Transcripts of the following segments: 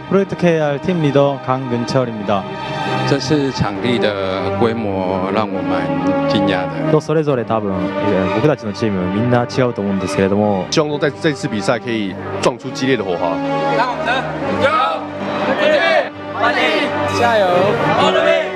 프로젝트 KR 팀 리더 강근철입니다. 这次场地的规模让我蛮惊讶的。とそれぞれ多分僕たちのチームみんな違うと思うんですけれども、希望说在这次比赛可以撞出激烈的火花。让我们加油！欢迎，加油！好努力！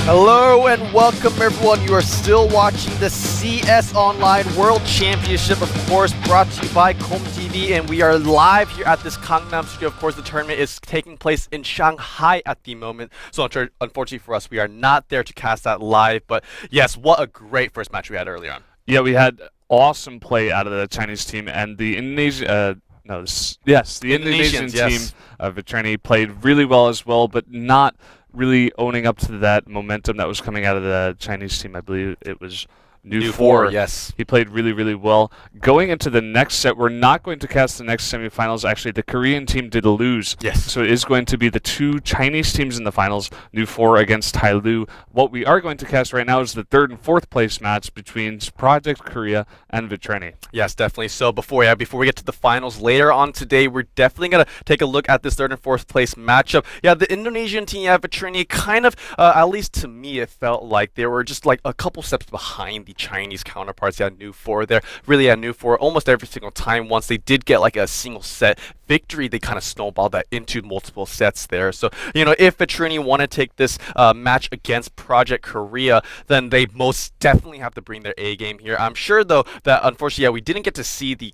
Hello and welcome everyone. You are still watching the CS Online World Championship, of course, brought to you by GOMTV, and we are live here at this Gangnam studio. Of course, the tournament is taking place in Shanghai at the moment, so unfortunately for us, we are not there to cast that live, but yes, what a great first match we had earlier on. Yeah, we had awesome play out of the Chinese team, and the Indonesian team of Vitreni played really well as well, but not really owning up to that momentum that was coming out of the Chinese team. I believe it was New 4. Yes. He played really, really well. Going into the next set, we're not going to cast the next semifinals. Actually, the Korean team did lose. Yes. So it is going to be the two Chinese teams in the finals, New 4 against Tailu. What we are going to cast right now is the third and fourth place match between Project Korea and Vitreni. Yes, definitely. So before we get to the finals later on today, we're definitely going to take a look at this third and fourth place matchup. Yeah, the Indonesian team at Vitreni kind of, at least to me, it felt like they were just like a couple steps behind the Chinese counterparts. Yeah, New 4 there. Really, at New 4, almost every single time, once they did get like a single set victory, they kind of snowballed that into multiple sets there. So, you know, if Vitreni want to take this match against Project Korea, then they most definitely have to bring their A game here. I'm sure, though, that unfortunately, yeah, we didn't get to see the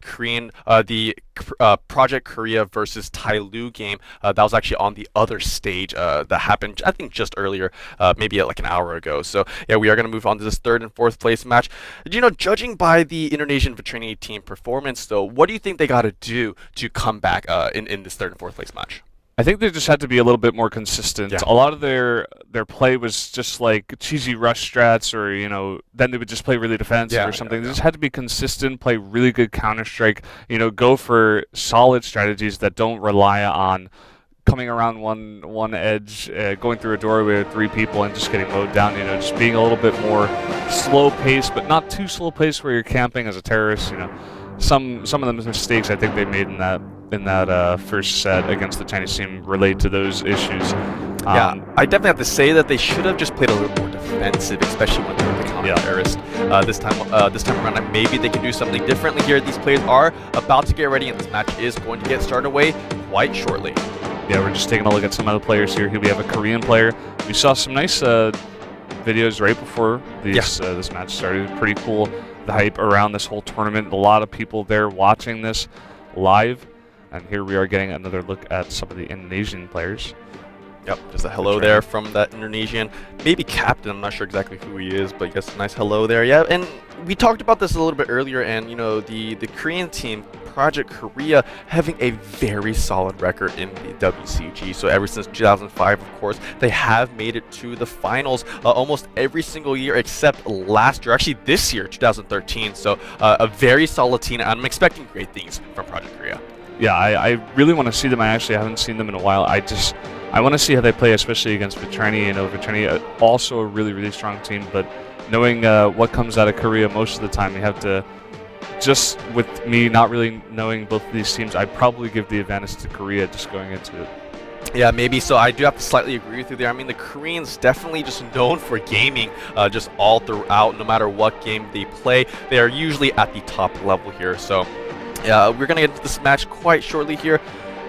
Project Korea versus Tailu game. That was actually on the other stage that happened, I think, just earlier, maybe like an hour ago. So, yeah, we are going to move on to this third and fourth place match. You know, judging by the Indonesian Vitreni team performance, though, what do you think they got to do to come back in this third and fourth place match? I think they just had to be a little bit more consistent. Yeah. A lot of their play was just like cheesy rush strats, or, you know, then they would just play really defensive or something. They just had to be consistent, play really good Counter-Strike, you know, go for solid strategies that don't rely on coming around one edge, going through a doorway with three people and just getting mowed down, you know, just being a little bit more slow paced, but not too slow paced where you're camping as a terrorist, you know. Some of the mistakes I think they made in that first set against the Chinese team relate to those issues. Yeah, I definitely have to say that they should have just played a little more defensive, especially when they were the counter-terrorist. This time around, maybe they can do something differently here. These players are about to get ready, and this match is going to get started away quite shortly. Yeah, we're just taking a look at some of the players here. Here we have a Korean player. We saw some nice videos right before this match started. Pretty cool, the hype around this whole tournament. A lot of people there watching this live. And here we are getting another look at some of the Indonesian players. Yep, just a hello there from that Indonesian, maybe captain, I'm not sure exactly who he is, but yes, nice hello there. Yeah, and we talked about this a little bit earlier, and you know, the Korean team, Project Korea, having a very solid record in the WCG. So ever since 2005, of course, they have made it to the finals almost every single year except last year, actually this year, 2013. So a very solid team, and I'm expecting great things from Project Korea. Yeah, I really want to see them. I actually haven't seen them in a while. I want to see how they play, especially against Vitreni. You know, Vitreni also a really, really strong team, but knowing what comes out of Korea most of the time, you have to. Just with me not really knowing both of these teams, I'd probably give the advantage to Korea just going into it. Yeah, maybe so. I do have to slightly agree with you there. I mean, the Koreans definitely just known for gaming just all throughout, no matter what game they play. They are usually at the top level here. So, yeah, we're going to get into this match quite shortly here.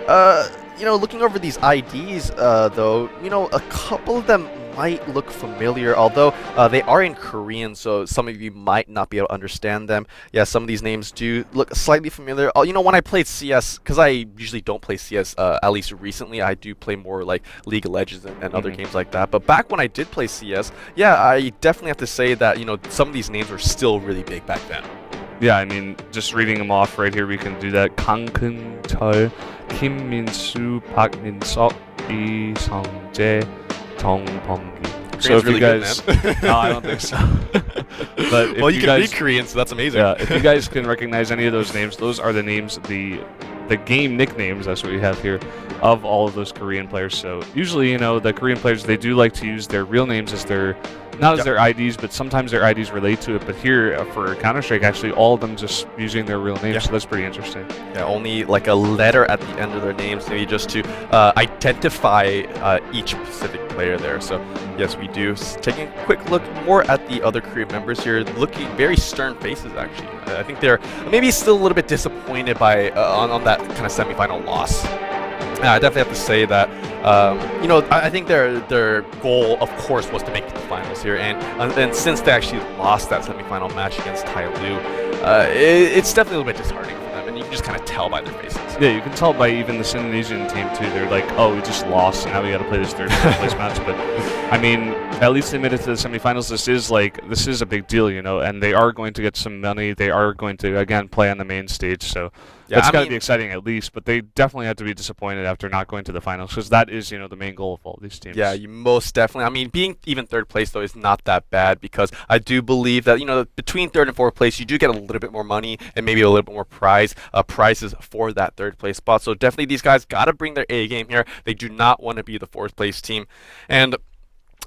You know, looking over these IDs, though, you know, a couple of them might look familiar, although they are in Korean, so some of you might not be able to understand them. Yeah, some of these names do look slightly familiar. You know, when I played CS, because I usually don't play CS, at least recently, I do play more like League of Legends and other games like that. But back when I did play CS, yeah, I definitely have to say that, you know, some of these names were still really big back then. Yeah, I mean, just reading them off right here, we can do that. Kang Keun-chul, Kim Min-soo, Park Min-seok, Lee Sung-jae, Jong Bong-gi. So if really you guys, no, I don't think so. But if well, you can guys, read Korean, so that's amazing. Yeah, if you guys can recognize any of those names, those are the names, the game nicknames. That's what we have here of all of those Korean players. So usually, you know, the Korean players, they do like to use their real names as their. Not as their IDs, but sometimes their IDs relate to it. But here, for Counter-Strike, actually, all of them just using their real names, so that's pretty interesting. Yeah, only like a letter at the end of their names, maybe just to identify each specific player there. So, yes, we do. Taking a quick look more at the other Korean members here, looking very stern faces, actually. I think they're maybe still a little bit disappointed by on that kind of semifinal loss. I definitely have to say that, you know, I think their goal, of course, was to make it to the finals here, and since they actually lost that semifinal match against Tyloo, it's definitely a little bit disheartening for them, and you can just kind of tell by their faces. Yeah, you can tell by even the Indonesian team too. They're like, oh, we just lost, and now we got to play this third place match. But I mean, at least they made it to the semifinals. This is a big deal, you know, and they are going to get some money. They are going to again play on the main stage, so. Yeah, that's got to be exciting at least, but they definitely have to be disappointed after not going to the finals, because that is, you know, the main goal of all these teams. Yeah, you most definitely. I mean, being even third place, though, is not that bad, because I do believe that, you know, between third and fourth place, you do get a little bit more money and maybe a little bit more prizes for that third place spot. So definitely these guys got to bring their A game here. They do not want to be the fourth place team. And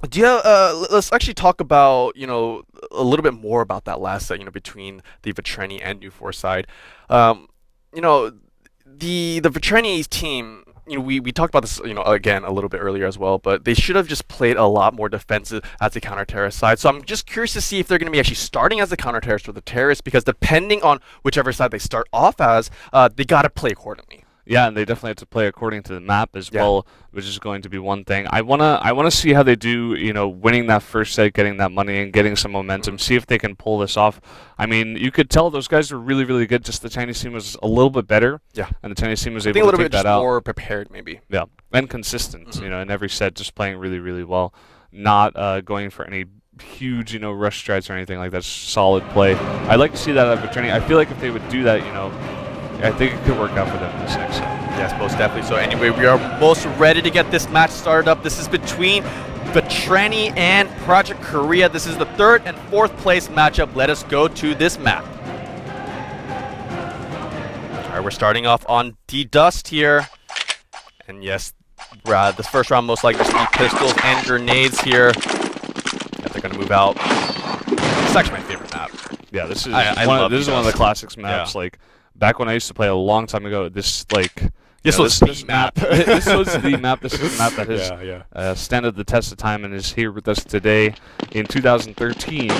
let's actually talk about, you know, a little bit more about that last set, you know, between the Vitreni and New Force side. You know, the Vitreni team, you know, we talked about this, you know, again a little bit earlier as well, but they should have just played a lot more defensive as the counter-terrorist side. So I'm just curious to see if they're going to be actually starting as the counter-terrorist or the terrorist, because depending on whichever side they start off as, they got to play accordingly. Yeah, and they definitely have to play according to the map as well, which is going to be one thing. I wanna see how they do, you know, winning that first set, getting that money, and getting some momentum. See if they can pull this off. I mean, you could tell those guys were really, really good. Just the Chinese team was a little bit better. Yeah, and the Chinese team was able to take that out. More prepared, maybe. Yeah, and consistent. You know, in every set, just playing really, really well. Not going for any huge, you know, rush strats or anything like that. Solid play. I'd like to see that at Vitreni. I feel like if they would do that, you know, I think it could work out for them this next set. Yes, most definitely. So anyway, we are most ready to get this match started up. This is between Vitreni and Project Korea. This is the third and fourth place matchup. Let us go to this map. All right, we're starting off on D-Dust here. And yes, this first round most likely going to be pistols and grenades here. Yeah, they're going to move out. This is actually my favorite map. Yeah, this is one of the classics maps. Like, back when I used to play a long time ago, this was the map. This was the map. This is the map that has stood the test of time and is here with us today in 2013.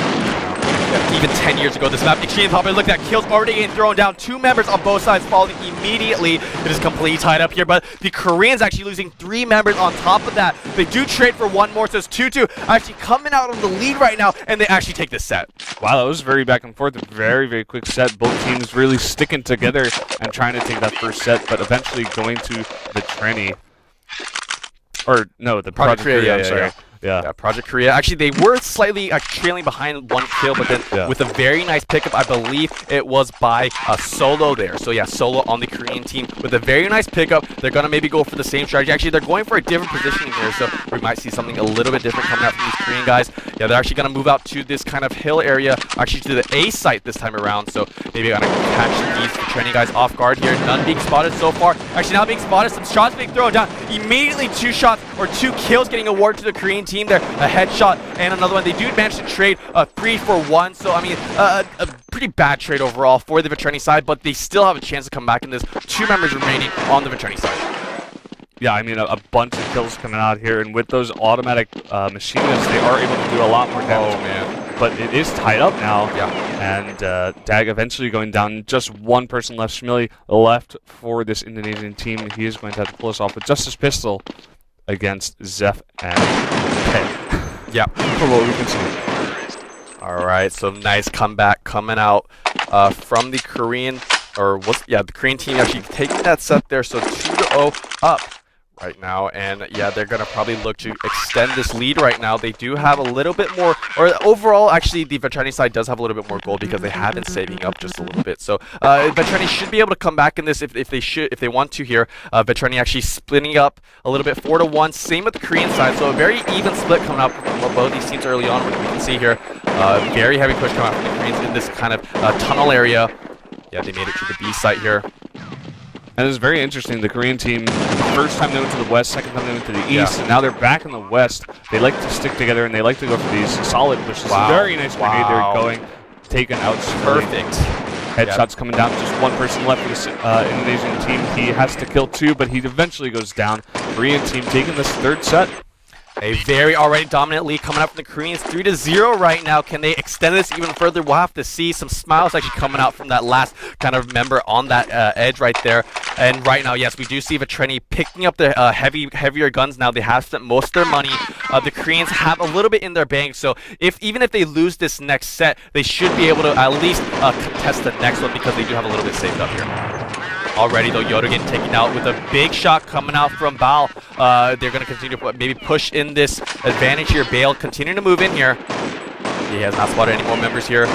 Even 10 years ago, this map extremely popular. Look at that, kills already getting thrown down. Two members on both sides falling immediately. It is completely tied up here, but the Koreans actually losing 3 members on top of that. They do trade for one more, so it's 2-2. Actually coming out on the lead right now, and they actually take this set. Wow, that was very back and forth. A very, very quick set. Both teams really sticking together and trying to take that first set, but eventually going to the Vitreni. Or, no, the Project Korea, I'm sorry. Yeah, Project Korea. Actually, they were slightly trailing behind 1 kill, but then with a very nice pickup, I believe it was by Solo there. So yeah, Solo on the Korean team with a very nice pickup. They're going to maybe go for the same strategy. Actually, they're going for a different positioning here, so we might see something a little bit different coming out from these Korean guys. Yeah, they're actually going to move out to this kind of hill area, actually to the A site this time around, so maybe going to catch these training guys off guard here. None being spotted so far. Actually, now being spotted, some shots being thrown down. Immediately 2 shots or 2 kills getting awarded to the Korean team. team there. A headshot and another one. They do manage to trade 3 for 1. So, I mean, a pretty bad trade overall for the Vitreni side, but they still have a chance to come back in this. 2 members remaining on the Vitreni side. Yeah, I mean, a bunch of kills coming out here, and with those automatic machine guns, they are able to do a lot more damage. Oh, man. But it is tied up now. Yeah. And Dag eventually going down. Just one person left. Shmili left for this Indonesian team. He is going to have to pull us off with just his pistol against Zeph and Pen. Yeah. From what we can see. All right, so nice comeback coming out from the Korean, the Korean team actually taking that set there, so 2-0 up right now, and yeah, they're gonna probably look to extend this lead right now. They do have a little bit more, or overall, actually, the Vitreni side does have a little bit more gold because they have been saving up just a little bit. So Vitreni should be able to come back in this if they want to here. Vitreni actually splitting up a little bit, 4-1. Same with the Korean side, so a very even split coming up from both these teams early on. Which we can see here, very heavy push coming out from the Koreans in this kind of tunnel area. Yeah, they made it to the B site here. And it's very interesting. The Korean team, first time they went to the west, second time they went to the east, and now they're back in the west. They like to stick together, and they like to go for these solid pushes. Wow. Very nice grenade they're going, taken out. Perfect. Headshots coming down. Just one person left for this Indonesian team. He has to kill 2, but he eventually goes down. Korean team taking this third set. A very already dominant lead coming up from the Koreans, 3-0 right now. Can they extend this even further? We'll have to see. Some smiles actually coming out from that last kind of member on that edge right there. And right now, yes, we do see Vitreni picking up the heavier guns now. They have spent most of their money. The Koreans have a little bit in their bank, so even if they lose this next set, they should be able to at least contest the next one because they do have a little bit saved up here. Already though, Yoda getting taken out with a big shot coming out from Bal. They're going to continue to maybe push in this advantage here. Bale continuing to move in here. He has not spotted any more members here.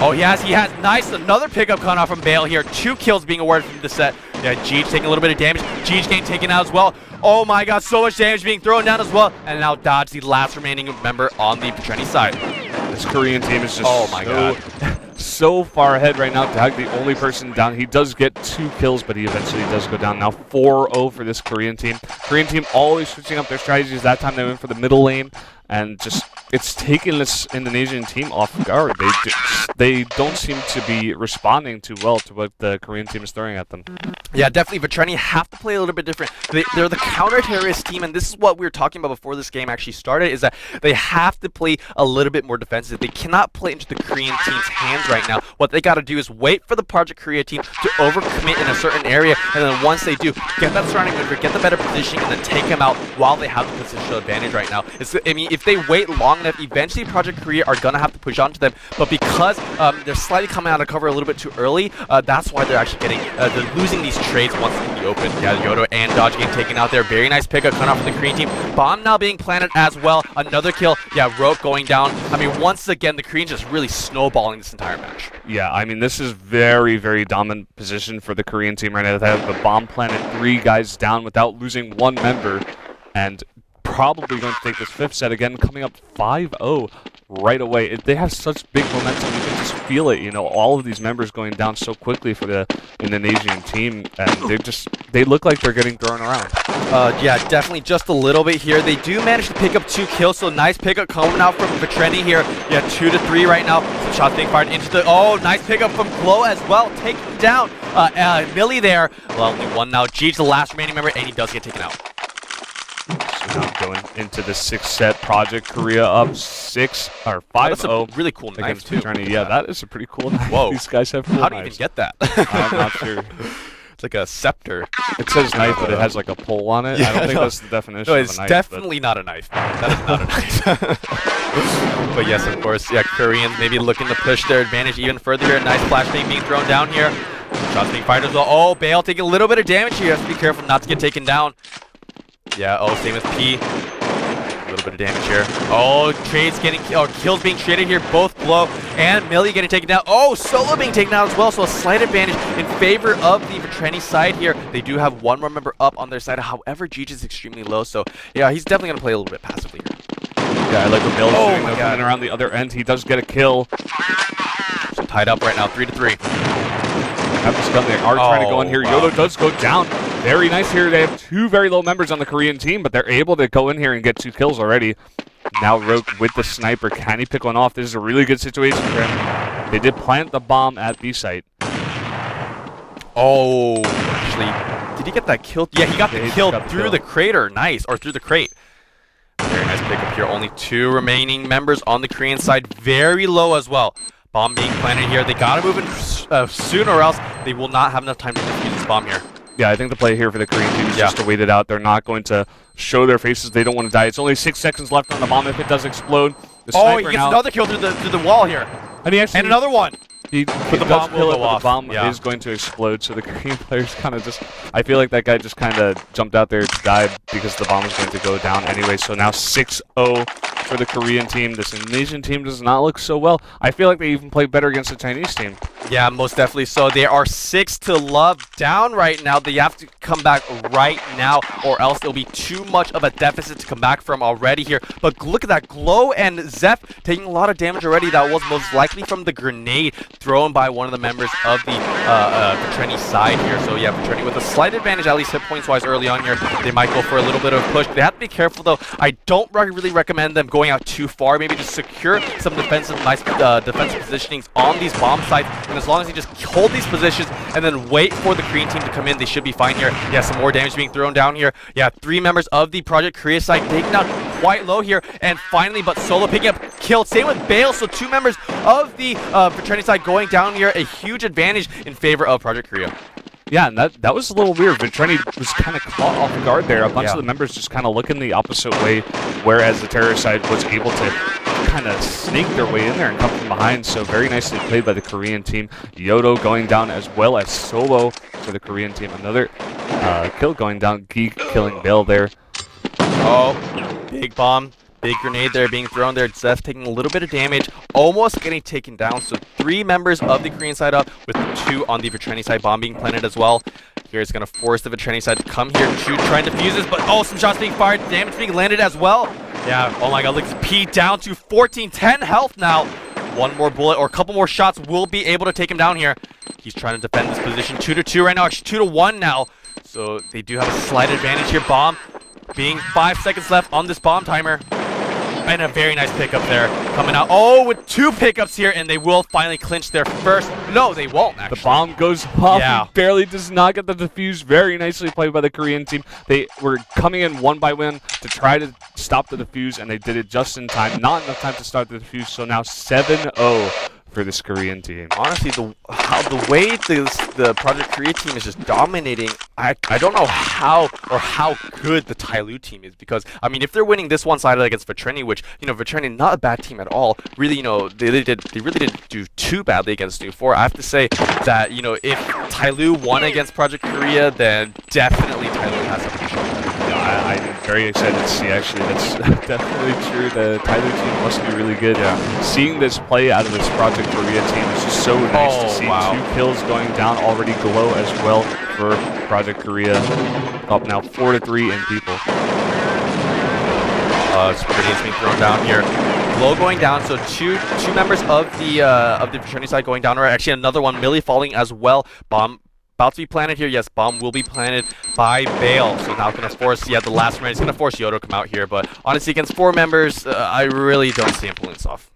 Oh, he has. Nice. Another pickup coming out from Bale here. 2 kills being awarded from the set. Yeah, Jeej taking a little bit of damage. Jeej getting taken out as well. Oh my god, so much damage being thrown down as well. And now Dodge, the last remaining member on the Vitreni side. This Korean team is just so far ahead right now. Dag, the only person down. He does get 2 kills, but he eventually does go down. Now 4-0 for this Korean team. Korean team always switching up their strategies. That time they went for the middle lane, and just it's taking this Indonesian team off guard. They don't seem to be responding too well to what the Korean team is throwing at them. Yeah, definitely. Vitreni have to play a little bit different. They're the counter-terrorist team, and this is what we were talking about before this game actually started, is that they have to play a little bit more defensive. They cannot play into the Korean team's hands right now. What they got to do is wait for the Project Korea team to overcommit in a certain area, and then once they do, get that surrounding maneuver, get the better positioning, and then take them out while they have the positional advantage right now. I mean, if they wait long enough, eventually Project Korea are going to have to push onto them, but because they're slightly coming out of cover a little bit too early, that's why they're actually getting, they're losing these trades once in the open. Yeah, Yodo and Dodge getting taken out there. Very nice pickup coming off from the Korean team. Bomb now being planted as well. Another kill. Yeah, Rope going down. I mean, once again, the Koreans just really snowballing this entire match. Yeah, I mean, this is very, very dominant position for the Korean team right now. They have the bomb planted, 3 guys down without losing 1 member, and probably going to take this 5th set again, coming up 5-0 right away. They have such big momentum. You can just feel it, you know, all of these members going down so quickly for the Indonesian team, and they look like they're getting thrown around. Yeah, definitely just a little bit here. They do manage to pick up 2 kills, so nice pickup coming out from Vitreni here. Yeah, 2-3 right now. Some shots being fired into the... Oh, nice pickup from Glow as well, taking down Millie there. Well, only 1 now. Jeej, the last remaining member, and he does get taken out. So now going into the 6th set, Project Korea up 5-0. That's a really cool knife too. Yeah, that is a pretty cool knife. Whoa. These guys have cool How do you knives. even get that? I'm not sure. It's like a scepter. It says knife, but it has like a pole on it. Yeah, I don't think no. that's the definition No, of it's a knife. definitely not a knife. That is not a knife. But yes, of course, yeah, Koreans maybe looking to push their advantage even further here. Nice flashbang being thrown down here. Shots being fired as well. Oh, Bale taking a little bit of damage here. Has to be careful not to get taken down. Yeah, oh, same with P. A little bit of damage here. Oh, kills being traded here. Both Glow and Millie getting taken down. Oh, Solo being taken down as well. So a slight advantage in favor of the Vitreni side here. They do have 1 more member up on their side. However, Jeej is extremely low. So yeah, he's definitely going to play a little bit passively here. Yeah, I like what Bill's doing. my Though, God. coming around the other end. He does get a kill. So tied up right now, 3-3. Have this gun. They are trying to go in here. Wow. Yodo does go down. Very nice here. They have 2 very low members on the Korean team, but they're able to go in here and get 2 kills already. Now Roke with the sniper. Can he pick one off? This is a really good situation for him. They did plant the bomb at B site. Oh, actually, did he get that kill? Yeah, he got the kill through the crater. Nice, or through the crate. Very nice pickup here. Only 2 remaining members on the Korean side. Very low as well. Bomb being planted here. They gotta move in soon, or else they will not have enough time to defuse this bomb here. Yeah, I think the play here for the Korean team is just to wait it out. They're not going to show their faces. They don't want to die. It's only 6 seconds left on the bomb if it does explode. Oh, he gets another kill through the wall here. And he actually, another one. He the bomb will go off. The bomb is going to explode, so the Korean players kind of just... I feel like that guy just kind of jumped out there to die because the bomb was going to go down anyway. So now 6-0 for the Korean team. This Indonesian team does not look so well. I feel like they even played better against the Chinese team. Yeah, most definitely so. They are 6-0 down right now. They have to come back right now, or else it'll be too much of a deficit to come back from already here. But look at that. Glow and Zeph taking a lot of damage already. That was most likely from the grenade thrown by one of the members of the Petreni side here. So yeah, Petreni with a slight advantage, at least hit points wise early on here. They might go for a little bit of a push. They have to be careful though. I don't really recommend them going out too far. Maybe just secure some defensive positionings on these bomb sites. And as long as they just hold these positions and then wait for the Korean team to come in, they should be fine here. Yeah, some more damage being thrown down here. Yeah, 3 members of the Project Korea side taking down quite low here. And finally, but Solo picking up killed. Same with Bale. So 2 members of the fraternity side going down here. A huge advantage in favor of Project Korea. Yeah, and that was a little weird. Vitreni was kind of caught off guard there. A bunch of the members just kind of looking the opposite way, whereas the terror side was able to kind of sneak their way in there and come from behind. So very nicely played by the Korean team. Yodo going down as well as Solo for the Korean team. Another kill going down. Geek killing Bale there. Oh, big bomb. Big grenade there being thrown there. Zeph taking a little bit of damage, almost getting taken down. So 3 members of the Korean side up, with 2 on the Vitreni side. Bomb being planted as well. Here it's going to force the Vitreni side to come here to try and defuse this. But oh, some shots being fired. Damage being landed as well. Yeah, oh my god, look at P down to 14, 10 health now. 1 more bullet or a couple more shots will be able to take him down here. He's trying to defend this position. 2-2 right now, actually 2-1 now. So they do have a slight advantage here. Bomb being 5 seconds left on this bomb timer. And a very nice pickup there coming out. Oh, with 2 pickups here, and they will finally clinch their first. No, they won't, actually. The bomb goes off. Yeah. Barely does not get the defuse. Very nicely played by the Korean team. They were coming in 1 by 1 to try to stop the defuse, and they did it just in time. Not enough time to start the defuse, so now 7-0 for this Korean team. Honestly, the way the Project Korea team is just dominating, I don't know how good the Tyloo team is, because I mean, if they're winning this one side against Vitreni, which Vitreni not a bad team at all, really they really didn't do too badly against New 4. I have to say that if Tyloo won against Project Korea, then definitely Tyloo has something to show. I'm very excited to see, actually. That's definitely true. The Tyloo team must be really good. Yeah. Seeing this play out of this Project Korea team is just so nice to see. Wow. 2 kills going down already. Glow as well for Project Korea. Up now 4-3 in people. Grenades being thrown down here. Glow going down, so two members of the fraternity side going down. Or actually another one, Millie falling as well. Bomb about to be planted here. Yes, bomb will be planted by Bale. So now going to force, the last man is going to force Yodo to come out here. But honestly, against 4 members, I really don't see him pulling this off.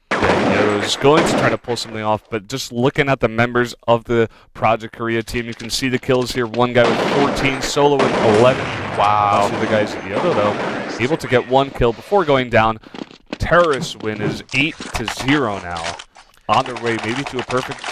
Yeah, Yodo's going to try to pull something off, but just looking at the members of the Project Korea team, you can see the kills here. 1 guy with 14, Solo with 11. Wow. See the guys, Yodo though, able to get 1 kill before going down. Terrorist win is 8-0 now. On their way maybe to a perfect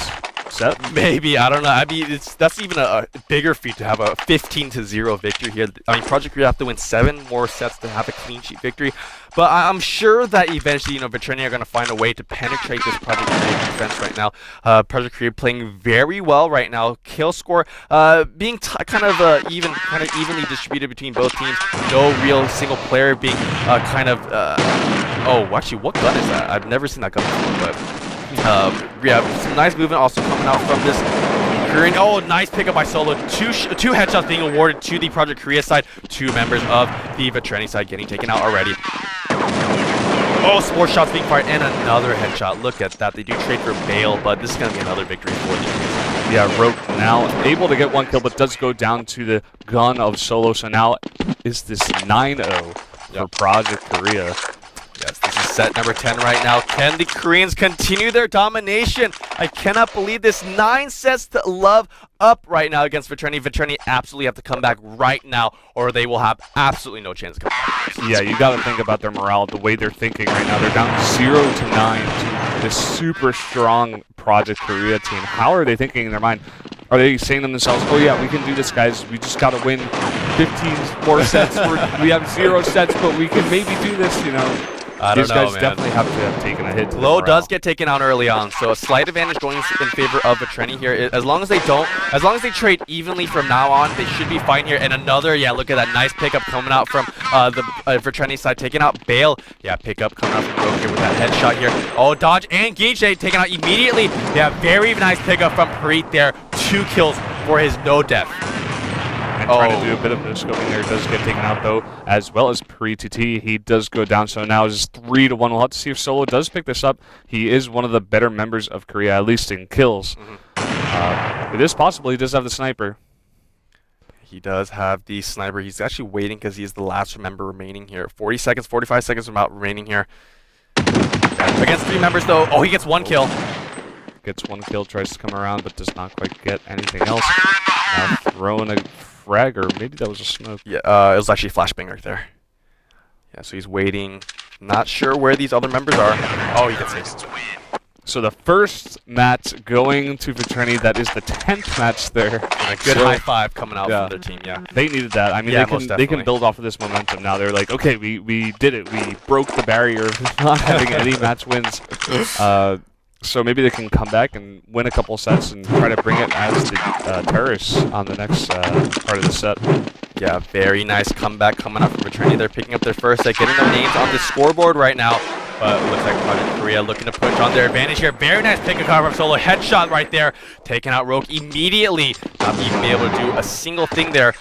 set? Maybe, I don't know. I mean, that's even a bigger feat to have a 15-0 victory here. I mean, Project Korea have to win 7 more sets to have a clean sheet victory. But I'm sure that eventually, Vitreni are going to find a way to penetrate this Project Korea defense right now. Project Korea playing very well right now. Kill score being kind of evenly distributed between both teams. No real single player being oh, actually, what gun is that? I've never seen that gun before, but yeah, some nice movement also coming out from this Korean. Oh, nice pickup by Solo. Two headshots being awarded to the Project Korea side. 2 members of the Vitreni side getting taken out already. Oh, some more shots being fired and another headshot. Look at that. They do trade for Bale, but this is going to be another victory for them. Yeah, Roke now able to get 1 kill, but does go down to the gun of Solo. So now is this 9-0 for Project Korea. set number 10 right now. Can the Koreans continue their domination? I cannot believe this. 9 sets to love up right now against Vetrini. Vetrini absolutely have to come back right now, or they will have absolutely no chance of coming back. Yeah, you got to think about their morale, the way they're thinking right now. They're down 0-9 to this super strong Project Korea team. How are they thinking in their mind? Are they saying to themselves, oh yeah, we can do this, guys. We just got to win 15 more sets. We have 0 sets, but we can maybe do this, you know. These guys definitely have to have taken a hit. Glow does get taken out early on, so a slight advantage going in favor of Vetrini here. As long as they trade evenly from now on, they should be fine here. And another, yeah, look at that nice pickup coming out from the Vetrini side, taking out Bale. Yeah, pickup coming out from Rogue here with that headshot here. Oh, dodge and Geechee taken out immediately. Yeah, very nice pickup from Preet there. 2 kills for his no death. And trying to do a bit of no scoping there, does get taken out though, as well as Pre-TT. He does go down, so now it's 3-1. We'll have to see if Solo does pick this up. He is one of the better members of Korea, at least in kills. It is possible he does have the sniper. He does have the sniper. He's actually waiting because he's the last member remaining here. 40 seconds, 45 seconds about remaining here. Against 3 members though. Oh, he gets 1 kill. Gets 1 kill, tries to come around, but does not quite get anything else. Now throwing a frag, or maybe that was a smoke. Yeah, it was actually a flashbang right there. Yeah, so he's waiting. Not sure where these other members are. Oh, he gets saved. So the first match going to Vetrini, that is the 10th match there. And a good high five coming out from their team, yeah. They needed that. I mean, yeah, they can build off of this momentum now. They're like, okay, we did it. We broke the barrier of not having any match wins. So maybe they can come back and win a couple sets and try to bring it as the terrorists on the next part of the set. Yeah, very nice comeback coming up from Vetrini. They're picking up their first set, getting their names on the scoreboard right now. But it looks like Project Korea looking to push on their advantage here. Very nice pick from Solo. Headshot right there. Taking out Rogue immediately. Not even be able to do a single thing there.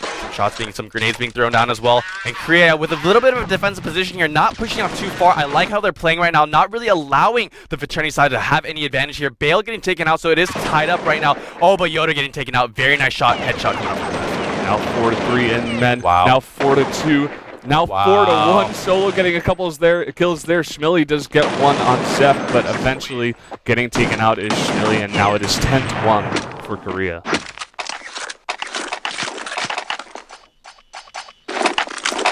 Some grenades being thrown down as well. And Korea with a little bit of a defensive position here. Not pushing off too far. I like how they're playing right now. Not really allowing the Vetrini side to have any advantage here. Bale getting taken out, so it is tied up right now. Oh, but Yoda getting taken out. Very nice shot. Headshot coming out. Now 4-3 in men. Wow. Now 4-2. Now 4-1, Solo getting a couple kills there. Schmilly does get one on Zeph, but eventually getting taken out is Schmilly, and now it is 10-1 for Korea.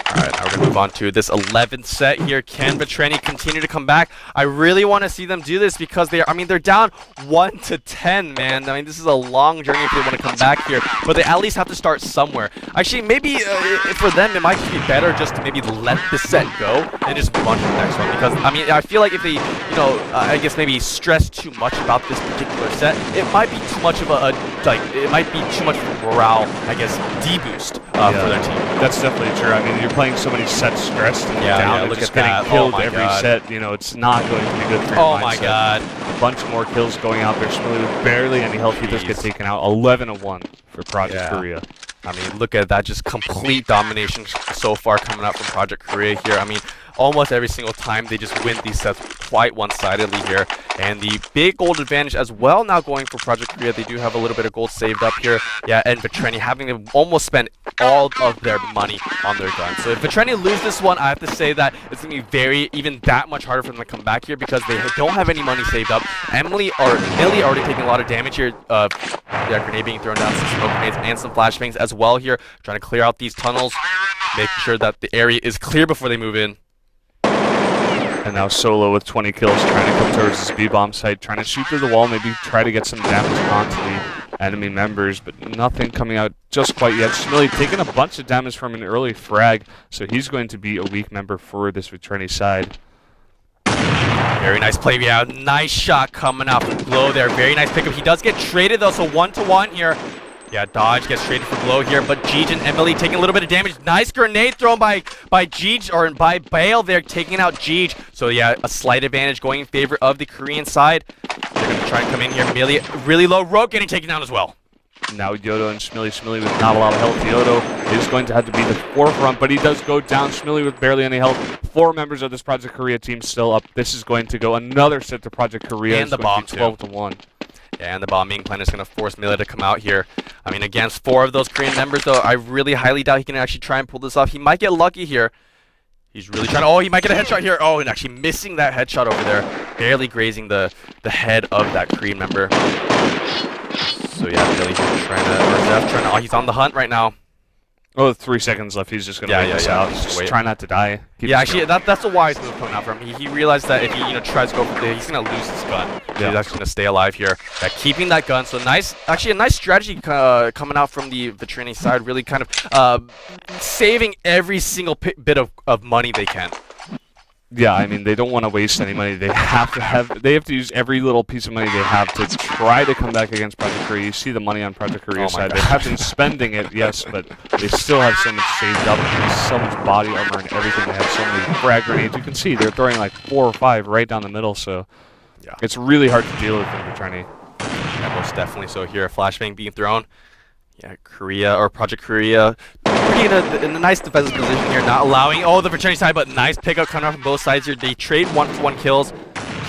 Alright, now we're going to move on to this 11th set here. Can Vetrini continue to come back? I really want to see them do this because they're down 1-10, man. I mean, this is a long journey if they want to come back here, but they at least have to start somewhere. Actually, maybe for them, it might just be better just to maybe let this set go and just move on to the next one, because, I mean, I feel like if they, I guess maybe stress too much about this particular set, it might be too much of it might be too much of a morale, I guess, deboost for their team. That's definitely true. I mean, you're playing so many sets stressed and down, and look just at that. getting killed Oh my every God. set. It's not going to be good for your Oh mindset. my God. A bunch more kills going out there. Schmilly with barely any health. He does get taken out. 11-1 for Project Korea. I mean, look at that, just complete domination so far coming out from Project Korea here. I mean, almost every single time they just win these sets quite one-sidedly here. And the big gold advantage as well now going for Project Korea. They do have a little bit of gold saved up here. Yeah, and Vetrini having to almost spend all of their money on their guns. So if Vetrini lose this one, I have to say that it's going to be even that much harder for them to come back here because they don't have any money saved up. Millie already taking a lot of damage here. Grenade being thrown down, some smoke grenades and some flashbangs as well here. Trying to clear out these tunnels, making sure that the area is clear before they move in. And now Solo with 20 kills, trying to come towards his B-bomb site, trying to shoot through the wall, maybe try to get some damage onto the enemy members, but nothing coming out just quite yet. Schmilly taking a bunch of damage from an early frag, so he's going to be a weak member for this Vetrini side. Very nice play. Yeah, nice shot coming out from Glow there. Very nice pickup. He does get traded though, so 1-1 here. Yeah, Dodge gets traded for Glow here, but Jeej and Emily taking a little bit of damage. Nice grenade thrown by Jeej, or by Bale there, taking out Jeej. So yeah, a slight advantage going in favor of the Korean side. They're going to try and come in here. Millie, really low. Rogue getting taken down as well. Now Yodo and Schmilly. Schmilly with not a lot of health. Yodo is going to have to be the forefront, but he does go down. Schmilly with barely any health. 4 members of this Project Korea team still up. This is going to go another set to Project Korea. And the bomb, 12-1. Yeah, and the bombing plan is going to force Millie to come out here. I mean, against 4 of those Korean members, though, I really highly doubt he can actually try and pull this off. He might get lucky here. He's really trying to, oh, he might get a headshot here. Oh, and actually missing that headshot over there. Barely grazing the head of that Korean member. So yeah, Billy's trying to, or Zeph trying to, oh, he's on the hunt right now. Oh, 3 seconds left. He's just gonna wait this out. Just try not to die. Yeah, actually, that's a wise move coming out from him. He realized that if he tries to go for he's gonna lose his gun. Yeah. He's actually gonna stay alive here. Yeah, keeping that gun. So nice, actually a nice strategy coming out from the Vetrini side. Really kind of saving every single bit of money they can. Yeah, I mean, they don't want to waste any money. They have to use every little piece of money they have to try to come back against Project Korea. You see the money on Project Korea's side. They have been spending it, yes, but they still have so much saved up, and so much body armor and everything. They have so many frag grenades. You can see they're throwing like 4 or 5 right down the middle, so yeah, it's really hard to deal with them, Vetrini. Yeah, most definitely. So here, a flashbang being thrown. Yeah, Korea, or Project Korea, pretty in a nice defensive position here, not allowing, oh, the Vetrini side, but nice pickup coming out from both sides here. They trade 1-for-1 kills.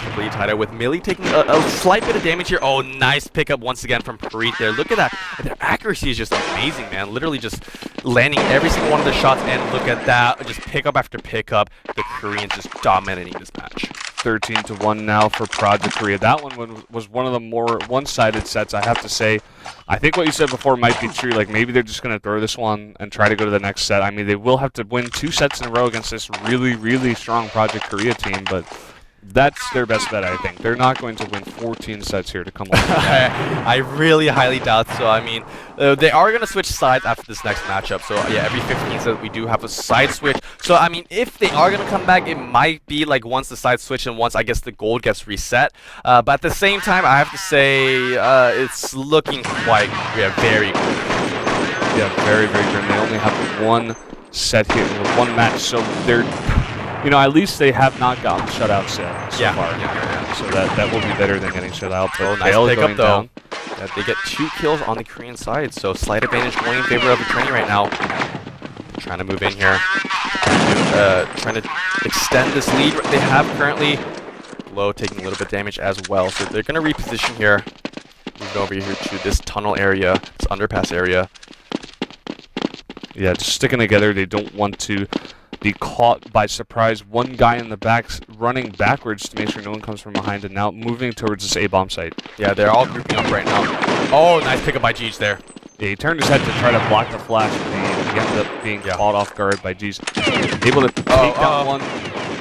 Completely tied out with Millie taking a slight bit of damage here. Oh, nice pickup once again from Parit there. Look at that. Their accuracy is just amazing, man. Literally just landing every single one of the shots, and look at that. Just pickup after pickup. The Koreans just dominating this match. 13-1 now for Project Korea. That one was one of the more one-sided sets, I have to say. I think what you said before might be true. Like, maybe they're just going to throw this one and try to go to the next set. I mean, they will have to win 2 sets in a row against this really, really strong Project Korea team, but that's their best bet, I think. They're not going to win 14 sets here to come along. I really highly doubt so. I mean, they are going to switch sides after this next matchup. So, yeah, every 15 sets we do have a side switch. So, I mean, if they are going to come back, it might be like once the side switch and once, I guess, the gold gets reset. But at the same time, I have to say it's looking quite very good. Yeah, very, very good. They only have 1 set here, 1 match, so they're... You know, at least they have not gotten shutouts so far. Yeah. So that will be better than getting shut out. But nice pickup, though. Yeah, they get 2 kills on the Korean side, so slight advantage going in favor of Vetrini right now. Trying to move in here. Trying to extend this lead they have currently. Low taking a little bit of damage as well, so they're going to reposition here. Moving over here to this tunnel area, this underpass area. Yeah, just sticking together. They don't want to be caught by surprise. 1 guy in the back running backwards to make sure no one comes from behind, and now moving towards this A-bomb site. Yeah, they're all grouping up right now. Oh, nice pickup by Jeej there. Yeah, he turned his head to try to block the flash, but he ended up being caught off guard by Jeej. Able to take down one,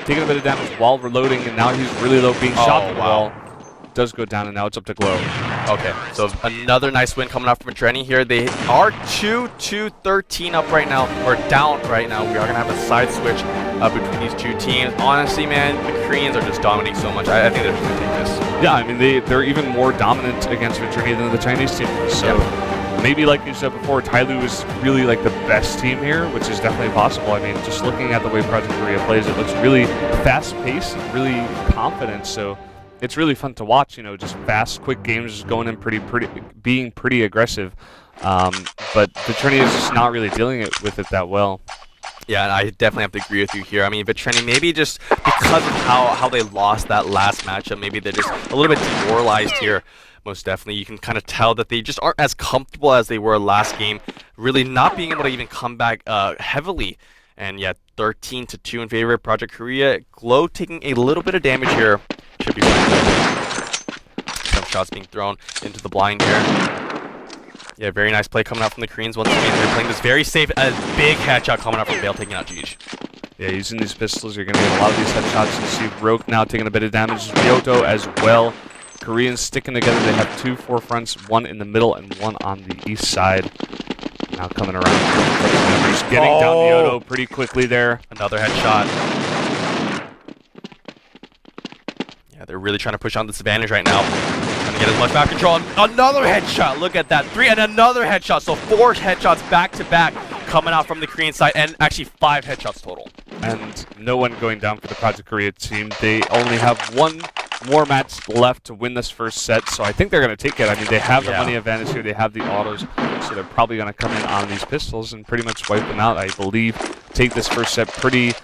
taking a bit of damage while reloading, and now he's really low, being shot to the wall. Does go down, and now it's up to Glow. Okay, so another nice win coming out from Vetrini here. They are 2-13 up right now, or down right now. We are going to have a side switch between these 2 teams. Honestly, man, the Koreans are just dominating so much. I think they're just going to take this. Yeah, I mean, they're even more dominant against Vetrini than the Chinese team. So maybe, like you said before, Tyloo is really like the best team here, which is definitely possible. I mean, just looking at the way Project Korea plays, it looks really fast-paced and really confident. So it's really fun to watch, you know, just fast, quick games, just going in being pretty aggressive. But Vetrini is just not really dealing with it that well. Yeah, and I definitely have to agree with you here. I mean, Vetrini, maybe just because of how they lost that last matchup, maybe they're just a little bit demoralized here. Most definitely, you can kind of tell that they just aren't as comfortable as they were last game, really not being able to even come back heavily. And yeah, 13-2 in favor of Project Korea. Glow taking a little bit of damage here. Should be fine. Some shots being thrown into the blind here. Yeah, very nice play coming out from the Koreans once again. They're playing this very safe, a big headshot coming out from Bale, taking out Jeej. Yeah, using these pistols, you're going to get a lot of these headshots. You see Roke now taking a bit of damage. Ryoto as well. Koreans sticking together. They have 2 forefronts, 1 in the middle and 1 on the east side. Now coming around. Just getting down Ryoto pretty quickly there. Another headshot. Yeah, they're really trying to push on this advantage right now. Trying to get as much back control. Another headshot. Look at that. 3 and another headshot. So 4 headshots back to back coming out from the Korean side, and actually 5 headshots total. And no one going down for the Project Korea team. They only have 1 more match left to win this first set, so I think they're going to take it. I mean, they have the money advantage here. They have the autos, so they're probably going to come in on these pistols and pretty much wipe them out, I believe. Take this first set pretty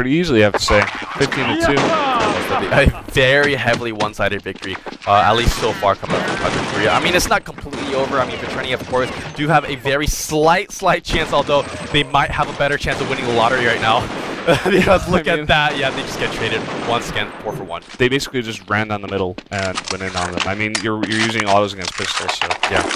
easily, I have to say. 15-2. A very heavily one-sided victory, at least so far coming up from Project Korea. I mean, it's not completely over. I mean, Vetrini, of course, do have a very slight chance, although they might have a better chance of winning the lottery right now. Because look at that. Yeah, they just get traded once again, 4 for 1. They basically just ran down the middle and went in on them. I mean, you're using autos against pistols, so yeah.